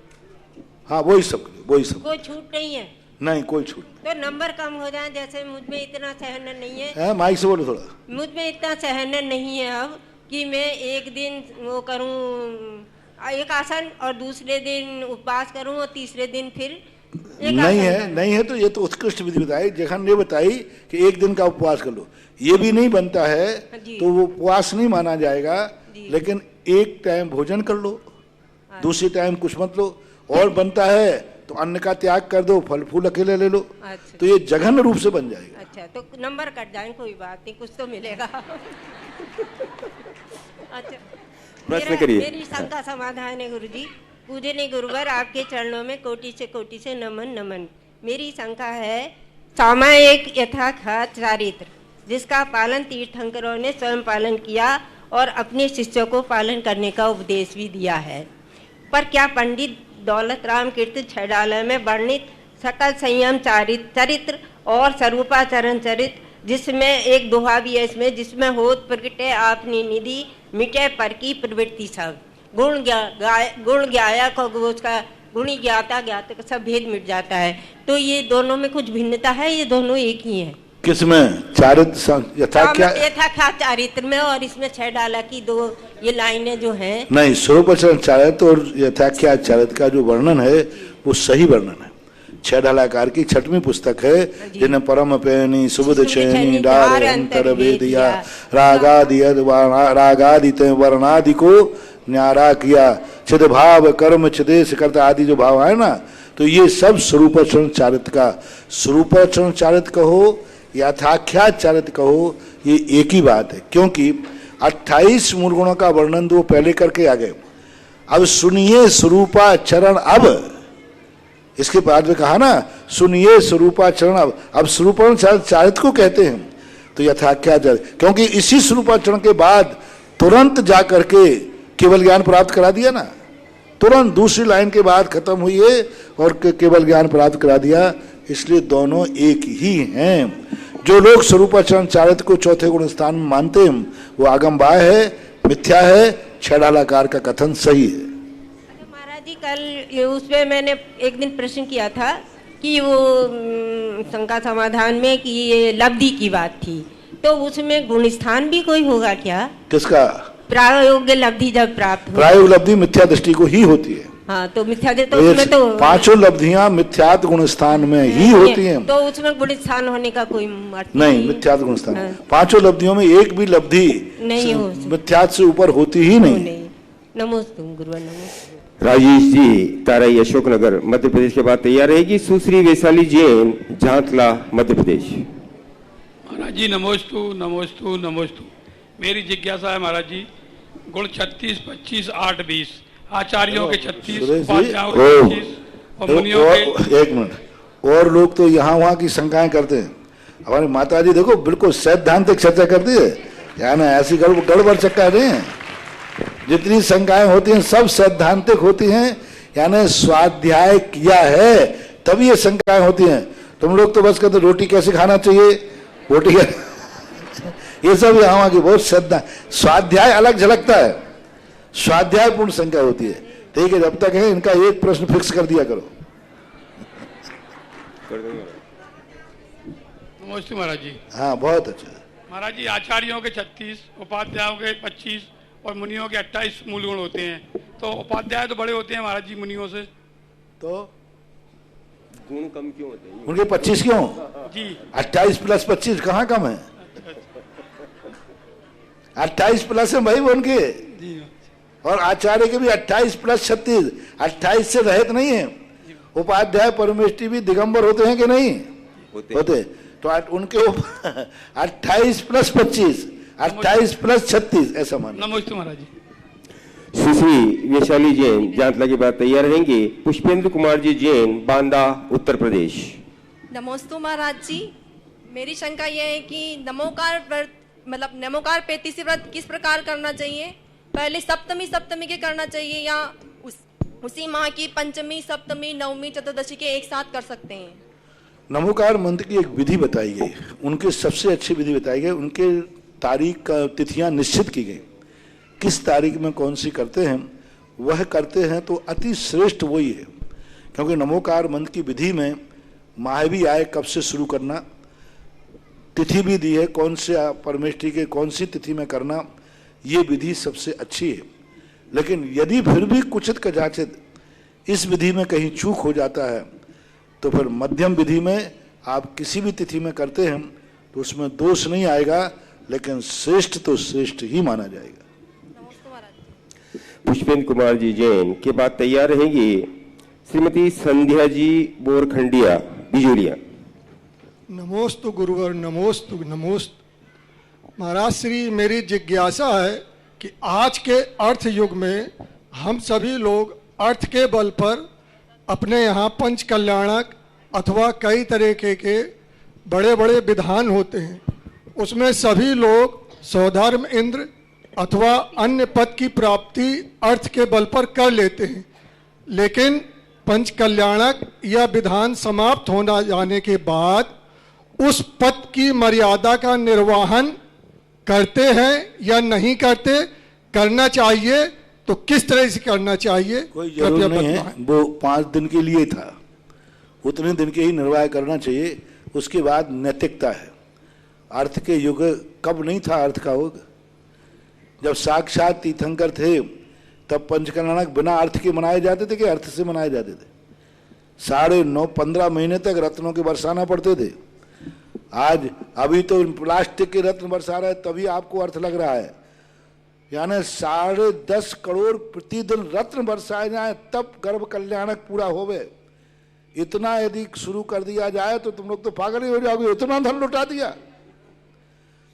B: हाँ, वही सब
F: कोई छूट नहीं है?
B: नहीं, कोई छूट।
F: तो नंबर कम हो जाए, जैसे मुझ में इतना सहन नहीं है।
B: माइक से बोलो थोड़ा।
F: मुझ में इतना सहन नहीं है अब कि मैं एक दिन वो करूं एक आसन और दूसरे दिन उपवास करूं और तीसरे दिन फिर
B: नहीं है तो ये तो उत्कृष्ट विधि बताई, जखन ये बताई कि एक दिन का उपवास कर लो, ये भी नहीं बनता है तो वो उपवास नहीं माना जाएगा। लेकिन एक टाइम भोजन कर लो, दूसरी टाइम कुछ मत लो, और बनता है तो अन्न का त्याग कर दो, फल फूल अकेले ले लो।
F: अच्छा।
B: तो ये जघन्य रूप से बन जाएगा।
F: अच्छा, तो नंबर कट जाए, कोई बात नहीं, कुछ तो मिलेगा। अच्छा,
D: प्रश्न करिए।
F: मेरी शंका समाधान है गुरुजी। पूजनीय गुरुवर, आपके चरणों में कोटि से नमन। मेरी शंका है, सामायिक यथार्थ चारित्र जिसका पालन तीर्थंकरों ने स्वयं पालन किया और अपने शिष्यों को पालन करने का उपदेश भी दिया है, पर क्या पंडित दौलत राम कीर्ति छैडालय में वर्णित सकल संयम चरित्र और स्वरूपाचरण चरित्र, जिसमें एक दोहा भी है इसमें, जिसमें होत प्रगटे आपनी निधि मिटे पर की प्रवृत्ति सब, गुण ज्ञाया को उसका गुणी ज्ञाता का सब भेद मिट जाता है। तो ये दोनों में कुछ भिन्नता है, ये दोनों एक ही है?
B: किसमें चारित्र यथा क्या
F: यथाख्यात चारित्र में, और इसमें 6 डाला की 2 ये लाइनें जो हैं।
B: नहीं, स्वरूपाचरण चारित्र और यथाख्यात चारित्र का जो वर्णन है वो सही वर्णन है। 6 ढालाकार की 6वीं पुस्तक है, जिन्हें परम पैनी सुबुध चैनी डार अंतर वेदिया रागादित वर्णादि को न्यारा किया, चिद भाव कर्म चिदेश करता आदि जो भाव है ना, तो ये सब स्वरूपाचरण चारित्र का, स्वरूपाचरण चारित्र कहो यथाख्यात चारित्र कहो, ये एक ही बात है। क्योंकि 28 मूल गुणों का वर्णन तो वो पहले करके आ गए। अब सुनिए स्वरूपाचरण, अब इसके बाद में कहा ना सुनिए स्वरूपाचरण, अब स्वरूपाचरण चारित्र को कहते हैं। तो यथाख्यात चारित्र, क्योंकि इसी स्वरूपाचरण के बाद तुरंत जा करके केवल ज्ञान प्राप्त करा दिया ना, तुरंत दूसरी लाइन के बाद खत्म हुई है और केवल ज्ञान प्राप्त करा दिया। इसलिए दोनों एक ही हैं। जो लोग स्वरूपाचरण चारित्र को चौथे गुण स्थान में मानते हैं वो आगमबाह्य है, मिथ्या है। 6 ढालाकार का कथन सही है।
F: महाराज जी कल उसमें मैंने एक दिन प्रश्न किया था कि वो शंका समाधान में कि ये लब्धि की बात थी, तो उसमें गुण स्थान भी कोई होगा क्या?
B: किसका?
F: प्रायोग्य लब्धि जब प्राप्त हो,
B: प्रायोग लब्धि मिथ्या दृष्टि को ही होती है।
F: हाँ, तो मिथ्या तो उसमें तो
B: 5 लब्धियां मिथ्यात् गुण स्थान में ही होती हैं।
F: तो उसमें गुण स्थान होने का कोई अर्थ
B: नहीं, मिथ्यात् गुण स्थान। 5 लब्धियों में एक भी लब्धि
F: नहीं हो,
B: मिथ्यात् से ऊपर होती ही नहीं।
F: नमोस्तु गुरुवर, नमोस्तु।
D: राजेश जी, ताराई अशोकनगर मध्य प्रदेश के बाद तैयार रहेगी सुश्री वैशाली जैन, झांतला मध्य प्रदेश।
G: महाराज जी नमोस्तु नमोस्तु नमोस्तु। मेरी जिज्ञासा है महाराज जी, गुण 36, 25, 8, 20, आचार्यों के 36, उपाध्यायों के 25 और मुनियों के।
B: एक मिनट, और लोग तो यहाँ वहाँ की शंकाएं करते हैं। हमारी माता जी देखो बिल्कुल सैद्धांतिक चर्चा करती है, यानी ऐसी गड़बड़ चक्का नहीं है। जितनी शंकाएं होती हैं सब सैद्धांतिक होती हैं, यानी स्वाध्याय किया है तभी ये शंकाएं होती हैं। तुम लोग तो बस कहते रोटी कैसे खाना चाहिए, रोटी ये सब यहाँ की बहुत श्रद्धा। स्वाध्याय अलग झलकता है, स्वाध्याय पूर्ण संख्या होती है। ठीक है, जब तक है इनका एक प्रश्न फिक्स कर दिया करो।
G: नमस्ते महाराज जी।
B: हाँ, बहुत अच्छा।
G: महाराज जी आचार्यों के 36, उपाध्यायों के 25 और मुनियों के 28 मूल गुण होते हैं, तो उपाध्याय तो बड़े होते हैं महाराज जी मुनियों से,
B: तो
D: गुण कम क्यों होते हैं?
B: उनके 25 क्यों
G: जी?
B: 28 प्लस 25 कहाँ कम है? 28 प्लस है भाई उनके, और आचार्य के भी 28 प्लस 36, 28 से रहित नहीं है। उपाध्याय परमेष्टि भी दिगंबर होते हैं कि नहीं होते? तो उनके 28 प्लस 25, 28 प्लस 36 ऐसा मान।
G: नमस्ते महाराज जी।
D: सुश्री वैशाली जैन, झांतला के बाद तैयार रहेंगे पुष्पेंद्र कुमार जी जैन, बांदा उत्तर प्रदेश।
H: नमोस्तु महाराज जी। मेरी शंका यह है कि नमोकार व्रत मतलब नमोकार 35 व्रत किस प्रकार करना चाहिए? पहले सप्तमी के करना चाहिए या उसी माह की पंचमी, सप्तमी, नवमी, चतुर्दशी के एक साथ कर सकते हैं?
B: नमोकार मंत्र की एक विधि बताई गई, उनके सबसे अच्छी विधि बताई गई। उनके तारीख का तिथियां निश्चित की गई, किस तारीख में कौन सी करते हैं वह करते हैं तो अति श्रेष्ठ वही है। क्योंकि नमोकार मंत्र की विधि में माह भी आए कब से शुरू करना, तिथि भी दी है कौन से परमेष्टि के कौन सी तिथि में करना, ये विधि सबसे अच्छी है। लेकिन यदि फिर भी कुचित कदाचित इस विधि में कहीं चूक हो जाता है तो फिर मध्यम विधि में आप किसी भी तिथि में करते हैं तो उसमें दोष नहीं आएगा, लेकिन श्रेष्ठ तो श्रेष्ठ ही माना जाएगा।
D: पुष्पेंद्र कुमार जी जैन के बाद तैयार रहेंगी श्रीमती संध्या जी बोरखंडिया, बिजोड़िया।
I: नमोस्तु गुरुवर, नमोस्तु नमोस्तु। महाराज श्री, मेरी जिज्ञासा है कि आज के अर्थ युग में हम सभी लोग अर्थ के बल पर अपने यहाँ पंच कल्याणक अथवा कई तरीके के बड़े बड़े विधान होते हैं, उसमें सभी लोग स्वधर्म इंद्र अथवा अन्य पद की प्राप्ति अर्थ के बल पर कर लेते हैं। लेकिन पंच कल्याणक या विधान समाप्त होना जाने के बाद उस पद की मर्यादा का निर्वहन करते हैं या नहीं करते? करना चाहिए तो किस तरह से करना चाहिए?
B: कोई जरूरी नहीं है, वो 5 दिन के लिए था, उतने दिन के ही निर्वाह करना चाहिए। उसके बाद नैतिकता है, अर्थ के युग कब नहीं था अर्थ का युग? जब साक्षात तीर्थंकर थे तब पंचकल्याणक बिना अर्थ के मनाए जाते थे कि अर्थ से मनाए जाते थे? 9.5-15 महीने तक रत्नों के बरसाना पड़ते थे। आज अभी तो प्लास्टिक के रत्न बरसा रहे हैं, तभी आपको अर्थ लग रहा है। यानी 10.5 करोड़ प्रतिदिन रत्न बरसाए जाए तब गर्भ कल्याणक पूरा होवे। इतना यदि शुरू कर दिया जाए तो तुम लोग तो पागल ही हो जाओगे, इतना धन लुटा दिया।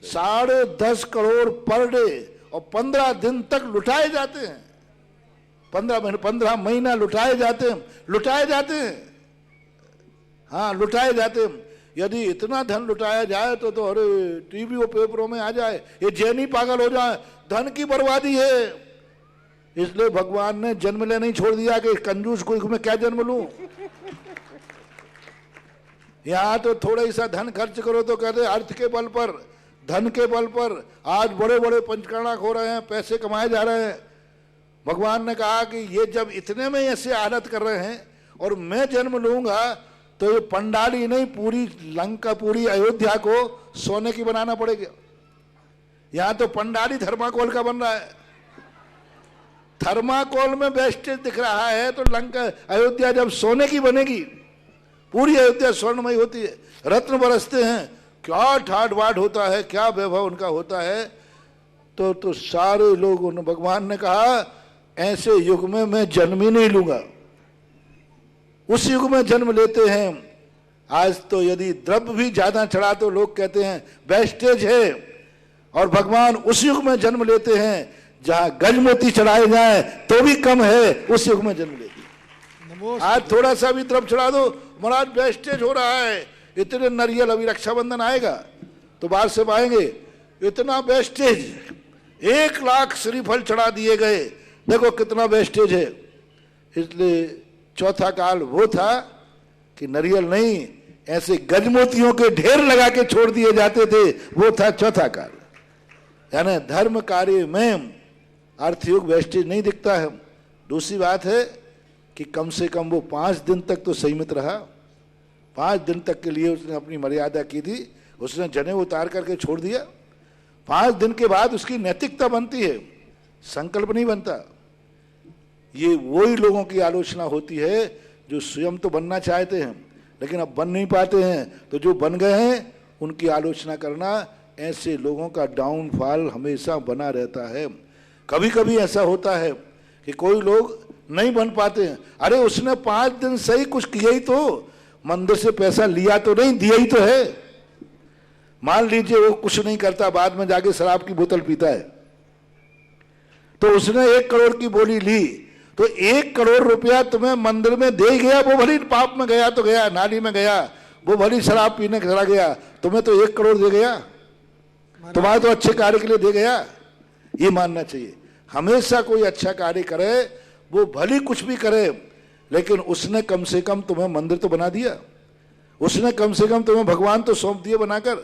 B: 10.5 करोड़ पर डे और 15 दिन तक लुटाए जाते हैं। 15 महीना लुटाए जाते हैं। हाँ, लुटाए जाते हैं। यदि इतना धन लुटाया जाए तो अरे टीवी और पेपरों में आ जाए, ये जैनी पागल हो जाए, धन की बर्बादी है। इसलिए भगवान ने जन्म ले नहीं छोड़ दिया कि कंजूस को मैं क्या जन्म लूं। यहां तो थोड़ा सा धन खर्च करो तो कहते अर्थ के बल पर, धन के बल पर आज बड़े बड़े पंचकर्णक हो रहे हैं, पैसे कमाए जा रहे हैं। भगवान ने कहा कि ये जब इतने में ऐसे आदत कर रहे हैं और मैं जन्म लूंगा तो ये पंडाली नहीं, पूरी लंका, पूरी अयोध्या को सोने की बनाना पड़ेगा। यहां तो पंडाली थर्माकोल का बन रहा है। थर्माकोल में वेस्टेज दिख रहा है तो लंका, अयोध्या जब सोने की बनेगी, पूरी अयोध्या स्वर्णमय होती है, रत्न बरसते हैं, क्या ठाट बाट होता है, क्या वैभव उनका होता है। तो सारे लोग, भगवान ने कहा ऐसे युग में मैं जन्म ही नहीं लूंगा। उस युग में जन्म लेते हैं। आज तो यदि द्रव्य भी ज्यादा चढ़ा तो लोग कहते हैं वेस्टेज है, और भगवान उस युग में जन्म लेते हैं जहां गजमोती चढ़ाए जाए तो भी कम है, उस युग में जन्म लेते हैं। आज थोड़ा सा भी द्रव्य चढ़ा दो, महाराज वेस्टेज हो रहा है, इतने नारियल, अभी रक्षाबंधन आएगा तो बाहर से आएंगे, इतना वेस्टेज, 1 लाख श्रीफल चढ़ा दिए गए, देखो कितना वेस्टेज है। इसलिए चौथा काल वो था कि नारियल नहीं, ऐसे गजमोतियों के ढेर लगा के छोड़ दिए जाते थे, वो था चौथा काल। यानी धर्म कार्य में अर्थयुग वेस्टेज नहीं दिखता है। दूसरी बात है कि कम से कम वो 5 दिन तक तो संयमित रहा। 5 दिन तक के लिए उसने अपनी मर्यादा की थी, उसने जनेऊ उतार करके छोड़ दिया। 5 दिन के बाद उसकी नैतिकता बनती है, संकल्प नहीं बनता। ये वही लोगों की आलोचना होती है जो स्वयं तो बनना चाहते हैं लेकिन अब बन नहीं पाते हैं, तो जो बन गए हैं उनकी आलोचना करना, ऐसे लोगों का डाउनफॉल हमेशा बना रहता है। कभी कभी ऐसा होता है कि कोई लोग नहीं बन पाते हैं, अरे उसने 5 दिन सही कुछ किया ही तो, मंदिर से पैसा लिया तो नहीं, दिया ही तो है। मान लीजिए वो कुछ नहीं करता, बाद में जाके शराब की बोतल पीता है, तो उसने 1 करोड़ की बोली ली, तो 1 करोड़ रुपया तुम्हें मंदिर में दे गया, वो भली पाप में गया तो गया, नाली में गया, वो भली शराब पीने चला गया, तुम्हें तो 1 करोड़ दे गया, तुम्हारे तो अच्छे कार्य के लिए दे गया। ये मानना चाहिए। हमेशा कोई अच्छा कार्य करे, वो भली कुछ भी करे, लेकिन उसने कम से कम तुम्हें मंदिर तो बना दिया, उसने कम से कम तुम्हें भगवान तो सौंप दिए बनाकर,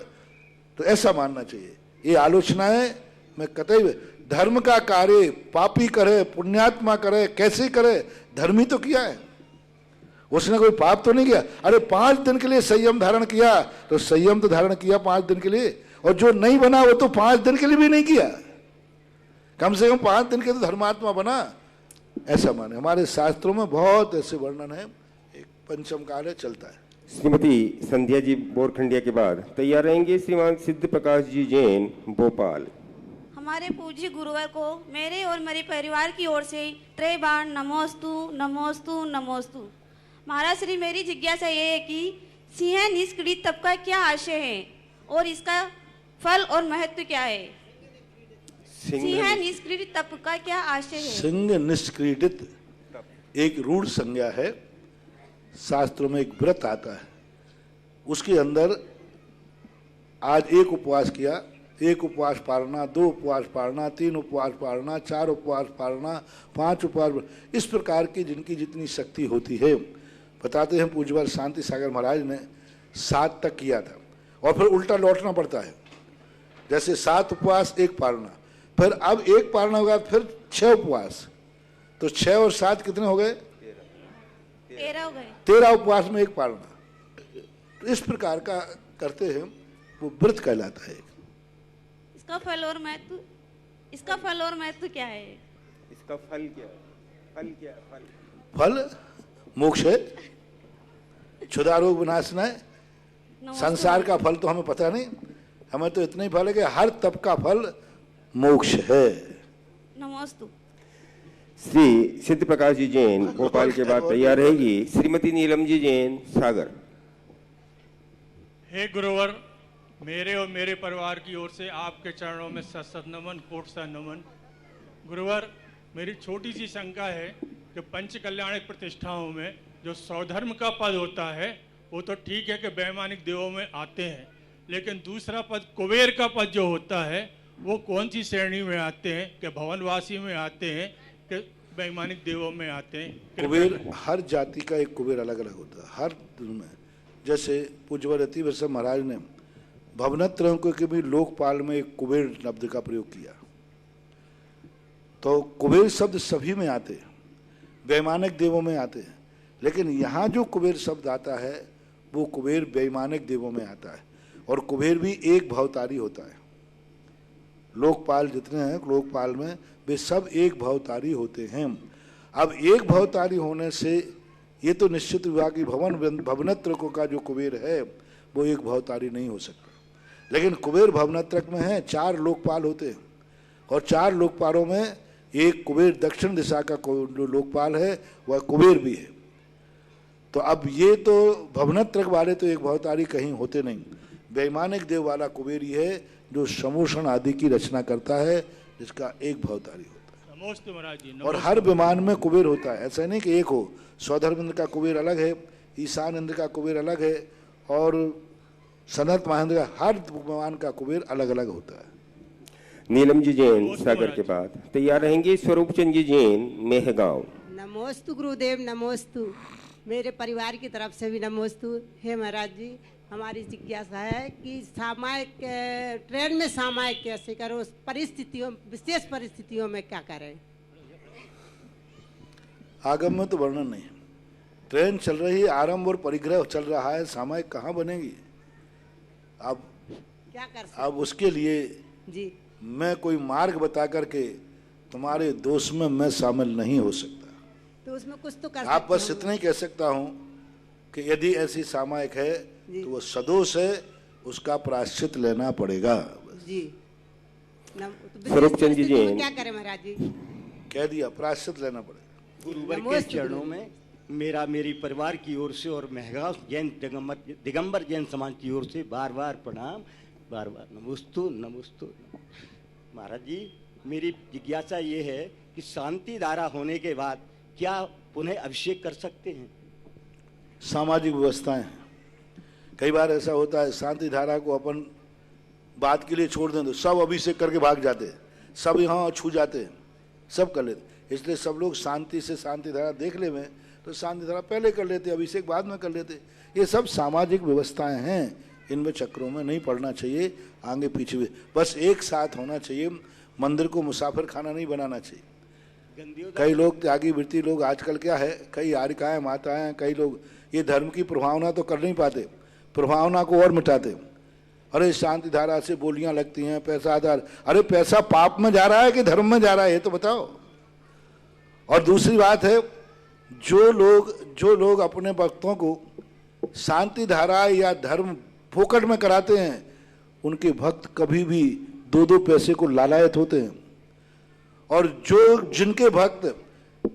B: तो ऐसा मानना चाहिए। ये आलोचनाएं मैं कतई, धर्म का कार्य पापी करे, पुण्यात्मा करे, कैसे करे, धर्मी तो किया है, उसने कोई पाप तो नहीं किया। अरे 5 दिन के लिए संयम धारण किया, तो संयम तो धारण किया 5 दिन के लिए, और जो नहीं बना वो तो 5 दिन के लिए भी नहीं किया, कम से कम 5 दिन के तो धर्मात्मा बना, ऐसा माने। हमारे शास्त्रों में बहुत ऐसे वर्णन है। एक पंचम काल है, चलता है।
D: श्रीमती संध्या जी बोरखंडिया के बाद तैयार रहेंगे श्रीमान सिद्ध प्रकाश जी जैन, भोपाल।
J: हमारे पूज्य गुरुवर को मेरे और मेरे परिवार की ओर से त्रैबार नमोस्तु नमोस्तु नमोस्तु। महाराज श्री, मेरी जिज्ञासा ये है कि सिंह निष्क्रिय तप का क्या आशय है और इसका फल और महत्व क्या है? सिंह निष्क्रिय तप का क्या आशय है?
B: सिंह निष्क्रीडित एक रूढ़ संज्ञा है। शास्त्रों में एक व्रत आता है, उसके अंदर आज 1 उपवास किया, 1 उपवास पालना, 2 उपवास पालना, 3 उपवास पालना, 4 उपवास पालना, 5 उपवास, इस प्रकार की जिनकी जितनी शक्ति होती है। बताते हैं पूज्यवर शांति सागर महाराज ने 7 तक किया था, और फिर उल्टा लौटना पड़ता है। जैसे 7 उपवास 1 पालना, फिर अब 1 पालना होगा, फिर 6 उपवास, तो 6 और 7 कितने हो गए?
J: 13 हो गए।
B: 13 उपवास में 1 पालना। तो इस प्रकार का करते हैं। वो व्रत कहलाता है।
J: इसका फल और महत्व क्या है?
D: इसका फल क्या है? फल क्या है?
B: फल मोक्ष है, क्षुधा रोग विनाशना है। संसार का फल तो हमें पता नहीं, हमें तो इतना ही फल है कि हर तप का फल मोक्ष है।
J: नमोस्तु।
D: श्री सिद्ध प्रकाश जी जैन भोपाल के बाद तैयार रहेगी श्रीमती नीलम जी जैन सागर।
K: हे गुरुवर, मेरे और मेरे परिवार की ओर से आपके चरणों में सत नमन, कोट सा नमन। गुरुवर, मेरी छोटी सी शंका है कि पंच कल्याणिक प्रतिष्ठाओं में जो स्वधर्म का पद होता है वो तो ठीक है कि वैमानिक देवों में आते हैं, लेकिन दूसरा पद कुबेर का पद जो होता है वो कौन सी श्रेणी में आते हैं? कि भवनवासी में आते हैं कि वैमानिक देवों में आते हैं?
B: कुबेर हर जाति का एक कुबेर अलग अलग होता है हर में। जैसे पूज्यवर अति वत्सल महाराज ने भवनत्रयों के भी लोकपाल में एक कुबेर शब्द का प्रयोग किया। तो कुबेर शब्द सभी में आते हैं, वैमानिक देवों में आते हैं, लेकिन यहाँ जो कुबेर शब्द आता है वो कुबेर वैमानिक देवों में आता है। और कुबेर भी एक भवतारी होता है। लोकपाल जितने हैं लोकपाल में वे सब एक भवतारी होते हैं। अब एक भवतारी होने से ये तो निश्चित हुआ कि भवनत्रकों का जो कुबेर है वो एक भवतारी नहीं हो सकता। लेकिन कुबेर भवनत्रक में है 4 लोकपाल होते हैं, और 4 लोकपालों में एक कुबेर दक्षिण दिशा का जो लोकपाल है वह कुबेर भी है। तो अब ये तो भवनत्रक वाले तो एक भवतारी कहीं होते नहीं, वैमानिक देव वाला कुबेर ही है जो समूषण आदि की रचना करता है, जिसका एक भवतारी होता है।
K: नमोस्तु महाराज जी।
B: और हर विमान में कुबेर होता है, ऐसा नहीं कि एक हो। स्वधर्म इंद्र का कुबेर अलग है, ईशान इंद्र का कुबेर अलग है, और सनत महेंद्र का हर विमान का कुबेर अलग अलग होता है।
D: नीलम जी जैन सागर के बाद तैयार रहेंगे स्वरूप चंद जी जैन मेहगांव।
L: नमोस्तु गुरुदेव, नमोस्तु। मेरे परिवार की तरफ से भी नमोस्तु। हे महाराज जी, हमारी जिज्ञासा है कि सामायिक ट्रेन में सामायिक कैसे करो, परिस्थितियों विशेष परिस्थितियों में क्या करें?
B: आगम में तो वर्णन नहीं। ट्रेन चल रही है, आरंभ और परिग्रह चल रहा है, सामायिक कहाँ बनेगी? अब
L: क्या कर सकते?
B: अब उसके लिए
L: जी
B: मैं कोई मार्ग बता करके तुम्हारे दोष में मैं शामिल नहीं हो सकता।
L: तो उसमें कुछ तो कर
B: आप बस इतना ही कह सकता हूँ कि यदि ऐसी सामायिक है तो वो सदोष है, उसका प्रायश्चित लेना पड़ेगा।
L: जी
D: स्वरूप चंद जी जैन
L: क्या करें महाराज जी?
B: कह दिया, प्रायश्चित लेना पड़ेगा।
M: गुरुवर के चरणों में मेरी परिवार की ओर से और मेहगांव जैन दिगंबर जैन समाज की ओर से बार बार प्रणाम, बार बार नमोस्तु नमोस्तु। महाराज जी, मेरी जिज्ञासा ये है कि शांति धारा होने के बाद क्या पुनः अभिषेक कर सकते हैं?
B: सामाजिक व्यवस्थाएं हैं, कई बार ऐसा होता है शांति धारा को अपन बात के लिए छोड़ दें तो सब अभिषेक करके भाग जाते हैं, सब यहाँ छू जाते हैं, सब कर लेते। इसलिए सब लोग शांति से शांति धारा देख ले में तो शांति धारा पहले कर लेते, अभिषेक बाद में कर लेते। ये सब सामाजिक व्यवस्थाएं हैं, इनमें चक्रों में नहीं पड़ना चाहिए, आगे पीछे भी बस एक साथ होना चाहिए। मंदिर को मुसाफिर खाना नहीं बनाना चाहिए। कई लोग त्यागी वृत्ति लोग आजकल क्या है, कई आरिकाएं माताएं, कई लोग ये धर्म की प्रभावना तो कर नहीं पाते, प्रभावना को और मिटाते। अरे शांति धारा से बोलियां लगती हैं, पैसा आधार, अरे पैसा पाप में जा रहा है कि धर्म में जा रहा है ये तो बताओ। और दूसरी बात है, जो लोग अपने भक्तों को शांति धारा या धर्म फोकट में कराते हैं, उनके भक्त कभी भी 2-2 पैसे को लालायत होते हैं। और जिनके भक्त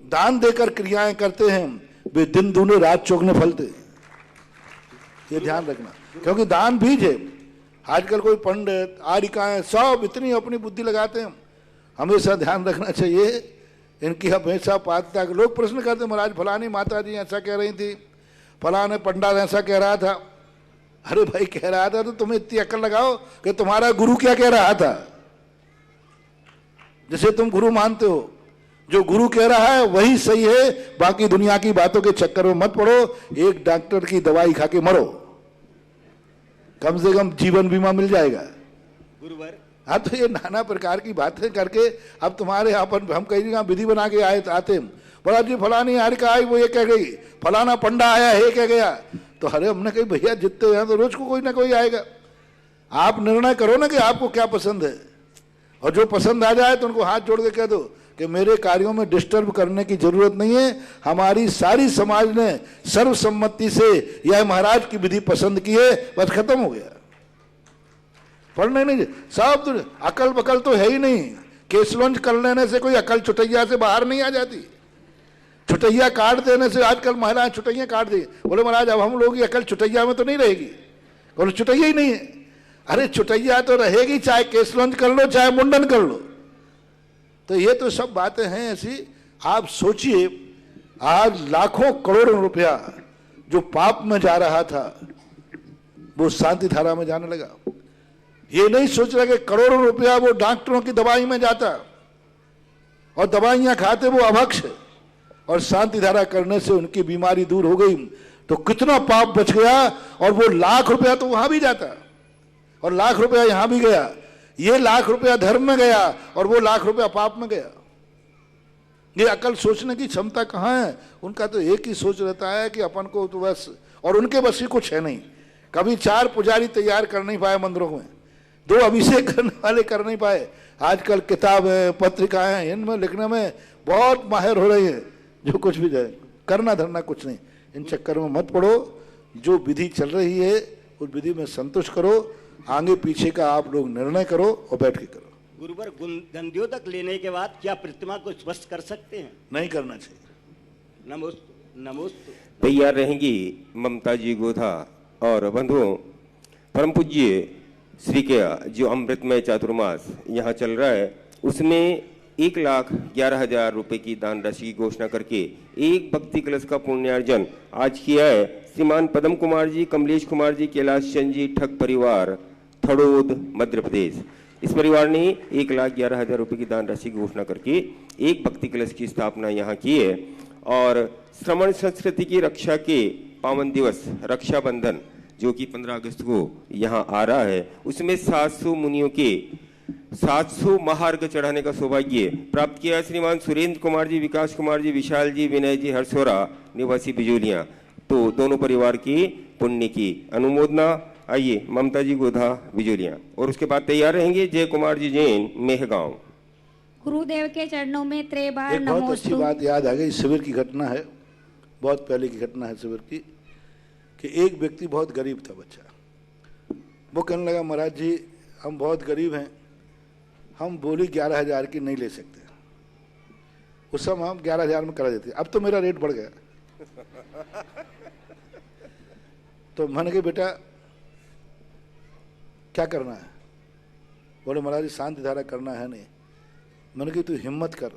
B: दान देकर क्रियाएं करते हैं वे दिन दूने रात चौगने फलते हैं। ये ध्यान रखना, क्योंकि दान बीज है। आजकल कोई पंडित आरिकाएं सब इतनी अपनी बुद्धि लगाते हैं, हमेशा ध्यान रखना चाहिए इनकी हमेशा पात्रता। लोग प्रश्न करते महाराज फलानी माता जी ऐसा कह रही थी, फलाने पंडित ऐसा कह रहा था। अरे भाई कह रहा था तो तुम्हें इतनी अक्ल लगाओ कि तुम्हारा गुरु क्या कह रहा था, जिसे तुम गुरु मानते हो। जो गुरु कह रहा है वही सही है, बाकी दुनिया की बातों के चक्कर में मत पड़ो। एक डॉक्टर की दवाई खा के मरो, कम से कम जीवन बीमा मिल जाएगा।
M: गुरुवर
B: हाँ, तो ये नाना प्रकार की बातें करके अब तुम्हारे अपन हम कहीं जगह विधि बना के आते हैं, बोला जी फलानी हारिका आई वो ये कह गई, फलाना पंडा आया है कह गया। तो अरे हमने कही भैया जितने हैं तो रोज को कोई ना कोई आएगा। आप निर्णय करो ना कि आपको क्या पसंद है, और जो पसंद आ जाए तो उनको हाथ जोड़ के कह दो कि मेरे कार्यों में डिस्टर्ब करने की जरूरत नहीं है, हमारी सारी समाज ने सर्वसम्मति से यह महाराज की विधि पसंद की है, बस खत्म हो गया। पढ़ने नहीं साहब, तो अकल बकल तो है ही नहीं। केस लॉन्च कर लेने से कोई अकल चुटैया से बाहर नहीं आ जाती। चुटैया काट देने से आजकल महिलाएं चुटैया काट दी। बोले महाराज अब हम लोग की अकल चुटैया में तो नहीं रहेगी। बोले चुटैया ही नहीं है। अरे चुटैया तो रहेगी, चाहे केस लॉन्च कर लो चाहे मुंडन कर लो। तो ये तो सब बातें हैं ऐसी। आप सोचिए, आज लाखों करोड़ों रुपया जो पाप में जा रहा था वो शांति धारा में जाने लगा। ये नहीं सोच रहा कि करोड़ों रुपया वो डॉक्टरों की दवाई में जाता और दवाइयां खाते वो अभक्ष, और शांति धारा करने से उनकी बीमारी दूर हो गई तो कितना पाप बच गया। और वो लाख रुपया तो वहां भी जाता और लाख रुपया यहां भी गया। ये लाख रुपया धर्म में गया और वो लाख रुपया पाप में गया। ये अकल सोचने की क्षमता कहाँ है? उनका तो एक ही सोच रहता है कि अपन को तो बस, और उनके बस ही कुछ है नहीं। कभी 4 पुजारी तैयार कर नहीं पाए मंदिरों में, 2 अभिषेक करने वाले कर नहीं पाए। आजकल किताबें पत्रिकाएं हैं, इनमें लिखने में बहुत माहिर हो रही है। जो कुछ भी जाए, करना धरना कुछ नहीं, इन चक्कर में मत पड़ो। जो विधि चल रही है उस विधि में संतुष्ट करो, आगे पीछे का आप लोग निर्णय करो और बैठ के करो।
M: गुरुवर, गंध्योदक लेने के बाद क्या प्रतिमा को स्पर्श कर सकते हैं?
B: नहीं करना चाहिए।
M: नमोस्तु नमोस्तु।
D: तैयार रहेंगी ममता जी गोधा और बंधुओं। परम पूज्य श्री के जो अमृतमय चातुर्मास यहाँ चल रहा है उसमें 1,11,000 रुपए की दान राशि की घोषणा करके एक भक्ति कलश का पुण्यार्जन आज किया है श्रीमान पदम कुमार जी, कमलेश कुमार जी, कैलाश चंद जी, ठग परिवार, थड़ोद, मध्य प्रदेश। इस परिवार ने 1,11,000 रुपए की दान राशि की घोषणा करके एक भक्ति कलश की स्थापना यहाँ की है। और श्रमण संस्कृति की रक्षा के पावन दिवस रक्षाबंधन जो कि 15 अगस्त को यहाँ आ रहा है, उसमें 700 मुनियों के 700 महार्घ चढ़ाने का सौभाग्य प्राप्त किया श्रीमान सुरेंद्र कुमार जी, विकास कुमार जी, विशाल जी, विनय जी, हर्षोरा निवासी बिजोलियां। तो दोनों परिवार की पुण्य की अनुमोदना। आइए ममता जी गोधा बिजोलियां, और उसके बाद तैयार रहेंगे जय कुमार जी जैन मेहगांव।
N: गुरुदेव के चरणों में त्रेबार
B: एक बहुत अच्छी बात याद आ गई। शिविर की घटना है, बहुत पहले की घटना है शिविर की, कि एक व्यक्ति बहुत गरीब था बच्चा। वो कहने लगा महाराज जी हम बहुत गरीब हैं, हम बोली 11,000 की नहीं ले सकते। उस समय हम 11,000 में करा देते, अब तो मेरा रेट बढ़ गया। तो मैंने कहा बेटा क्या करना है? बोले महाराज जी शांति धारा करना है। नहीं, मैंने कहा तू हिम्मत कर,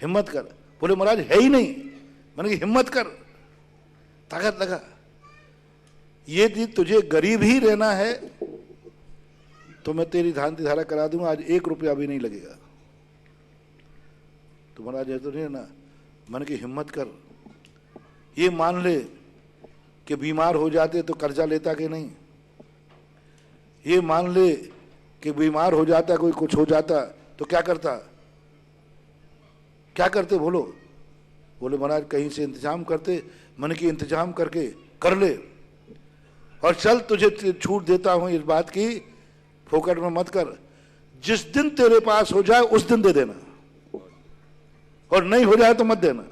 B: हिम्मत कर। बोले महाराज है ही नहीं। मैंने कहा हिम्मत कर, ताकत लगा। ये तुझे गरीब ही रहना है तो मैं तेरी शांति धारा करा दूंगा, आज 1 रुपया भी नहीं लगेगा। तो महाराज है तो नहीं ना। मैंने कहा हिम्मत कर, ये मान ले कि बीमार हो जाते तो कर्जा लेता कि नहीं, ये मान ले कि बीमार हो जाता, कोई कुछ हो जाता तो क्या करता, क्या करते बोलो? बोले महाराज कहीं से इंतजाम करते। मैंने कि इंतजाम करके कर ले, और चल तुझे छूट देता हूं इस बात की, फोकट में मत कर। जिस दिन तेरे पास हो जाए उस दिन दे देना, और नहीं हो जाए तो मत देना।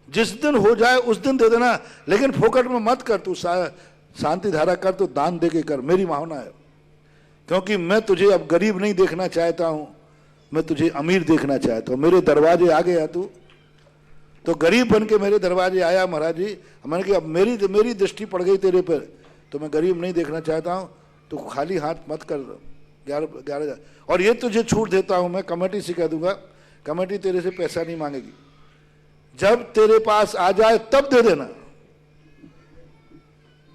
B: जिस दिन हो जाए उस दिन दे देना, लेकिन फोकट में मत कर। तू शांति धारा कर तो दान दे के कर, मेरी भावना है। क्योंकि मैं तुझे अब गरीब नहीं देखना चाहता हूं, मैं तुझे अमीर देखना चाहता हूं। मेरे दरवाजे आ गया तू, तो गरीब बन के मेरे दरवाजे आया महाराज जी। मैंने कहा अब मेरी दृष्टि पड़ गई तेरे पर, तो मैं गरीब नहीं देखना चाहता हूं, तो खाली हाथ मत कर 11,000। और ये तुझे छूट देता हूं, मैं कमेटी से कह दूंगा, कमेटी तेरे से पैसा नहीं मांगेगी, जब तेरे पास आ जाए तब दे देना।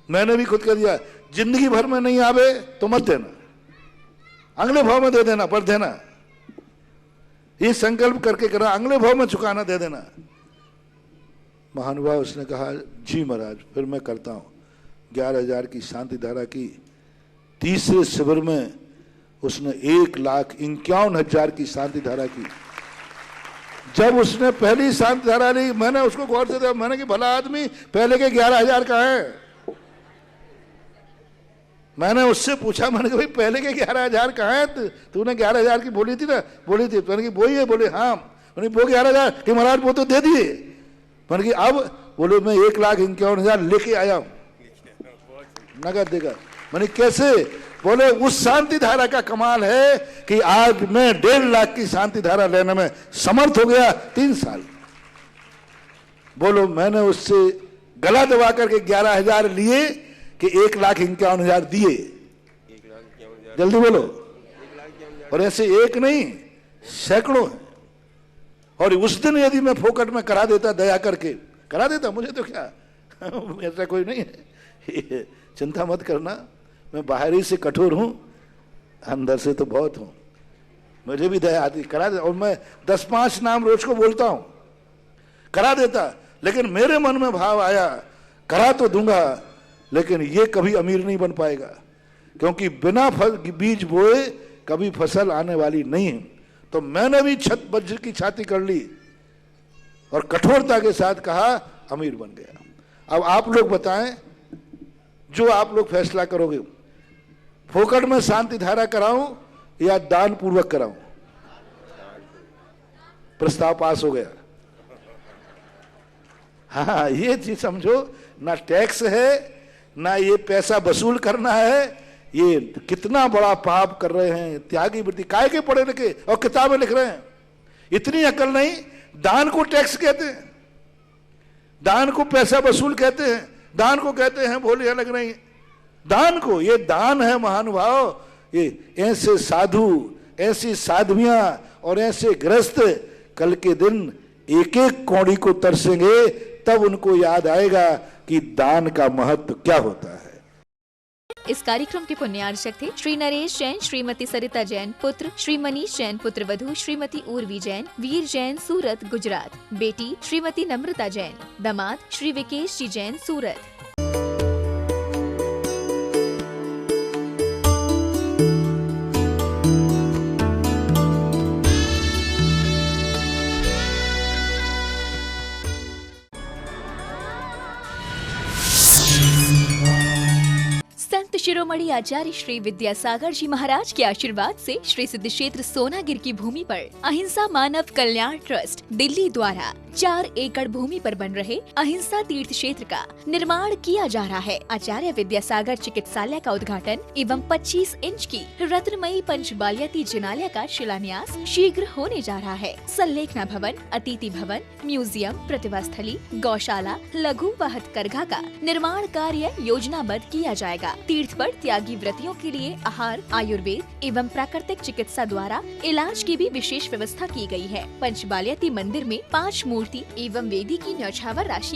B: मैंने भी खुद कह दिया, जिंदगी भर में नहीं आवे तो मत देना, अगले भाव में दे देना, पर देना। ये संकल्प करके करना, अगले भाव में चुकाना, दे देना। महानुभाव उसने कहा जी महाराज फिर मैं करता हूं। 11,000 की शांति धारा की। तीसरे शिविर में उसने 1,51,000 की शांति धारा की। जब उसने पहली शांति धारा ली, मैंने उसको गौर से देखा, मैंने कि भला आदमी पहले के 11,000 का है। मैंने उससे पूछा, मैंने कहा भाई पहले के 11,000 कहाँ है? तूने 11,000 की बोली थी ना? बोली थी। मैंने कहा वही है। बोले हाँ। मैंने वो 11,000 कि महाराज वो तो दे दिए। मैंने कहा अब? बोले मैं 1,51,000 लेके आया हूँ नगद देगा। मैंने कैसे? बोले उस शांति धारा का कमाल है कि आज मैं 1.5 लाख की शांति धारा लेने में समर्थ हो गया 3 साल। बोलो मैंने उससे गला दबा करके 11,000 लिए कि 1,51,000 दिए। जल्दी बोलो। और ऐसे एक नहीं, सैकड़ों हैं। और उस दिन यदि मैं फोकट में करा देता, दया करके करा देता, मुझे तो क्या ऐसा कोई नहीं है। चिंता मत करना, मैं बाहरी से कठोर हूं, अंदर से तो बहुत हूं। मुझे भी दया आती, करा देता। और मैं 10-5 नाम रोज को बोलता हूं, करा देता। लेकिन मेरे मन में भाव आया, करा तो दूंगा लेकिन ये कभी अमीर नहीं बन पाएगा, क्योंकि बिना बीज बोए कभी फसल आने वाली नहीं है। तो मैंने भी छत वज्र की छाती कर ली और कठोरता के साथ कहा, अमीर बन गया। अब आप लोग बताएं, जो आप लोग फैसला करोगे, फोकट में शांति धारा कराऊं या दान पूर्वक कराऊं? प्रस्ताव पास हो गया। हाँ, ये चीज समझो, ना टैक्स है ना ये पैसा वसूल करना है। ये कितना बड़ा पाप कर रहे हैं। त्यागी वृत्ति, काय के पढ़े लिखे और किताबें लिख रहे हैं, इतनी अकल नहीं। दान को टैक्स कहते हैं, दान को पैसा वसूल कहते हैं, दान को कहते हैं भोले अलग नहीं। दान को, ये दान है महानुभाव। ये ऐसे साधु, ऐसी साध्वियां और ऐसे गृहस्थ कल के दिन एक एक कौड़ी को तरसेंगे, तब उनको याद आएगा कि दान का महत्व क्या होता है।
A: इस कार्यक्रम के पुण्यार्चक थे श्री नरेश जैन, श्रीमती सरिता जैन पुत्र, श्री मनीष जैन पुत्र वधू, श्रीमती उर्वी जैन, वीर जैन सूरत गुजरात, बेटी श्रीमती नम्रता जैन, दामाद श्री विकेश जी जैन सूरत। संत शिरोमणि आचार्य श्री विद्यासागर जी महाराज के आशीर्वाद से श्री सिद्ध क्षेत्र सोनागिर की भूमि पर अहिंसा मानव कल्याण ट्रस्ट दिल्ली द्वारा 4 एकड़ भूमि पर बन रहे अहिंसा तीर्थ क्षेत्र का निर्माण किया जा रहा है। आचार्य विद्यासागर चिकित्सालय का उद्घाटन एवं 25 इंच की रत्नमयी पंचबालियाती जिनालय का शिलान्यास शीघ्र होने जा रहा है। संलेखना भवन, अतिथि भवन, म्यूजियम, प्रतिभा स्थली, गौशाला, लघु व हथकरघा का निर्माण कार्य योजनाबद्ध किया जाएगा। तीर्थ पर त्यागी व्रतियों के लिए आहार, आयुर्वेद एवं प्राकृतिक चिकित्सा द्वारा इलाज की भी विशेष व्यवस्था की गई है। पंचबालियाती मंदिर में 5 मूर्ति एवं वेदी की न्यौछावर राशि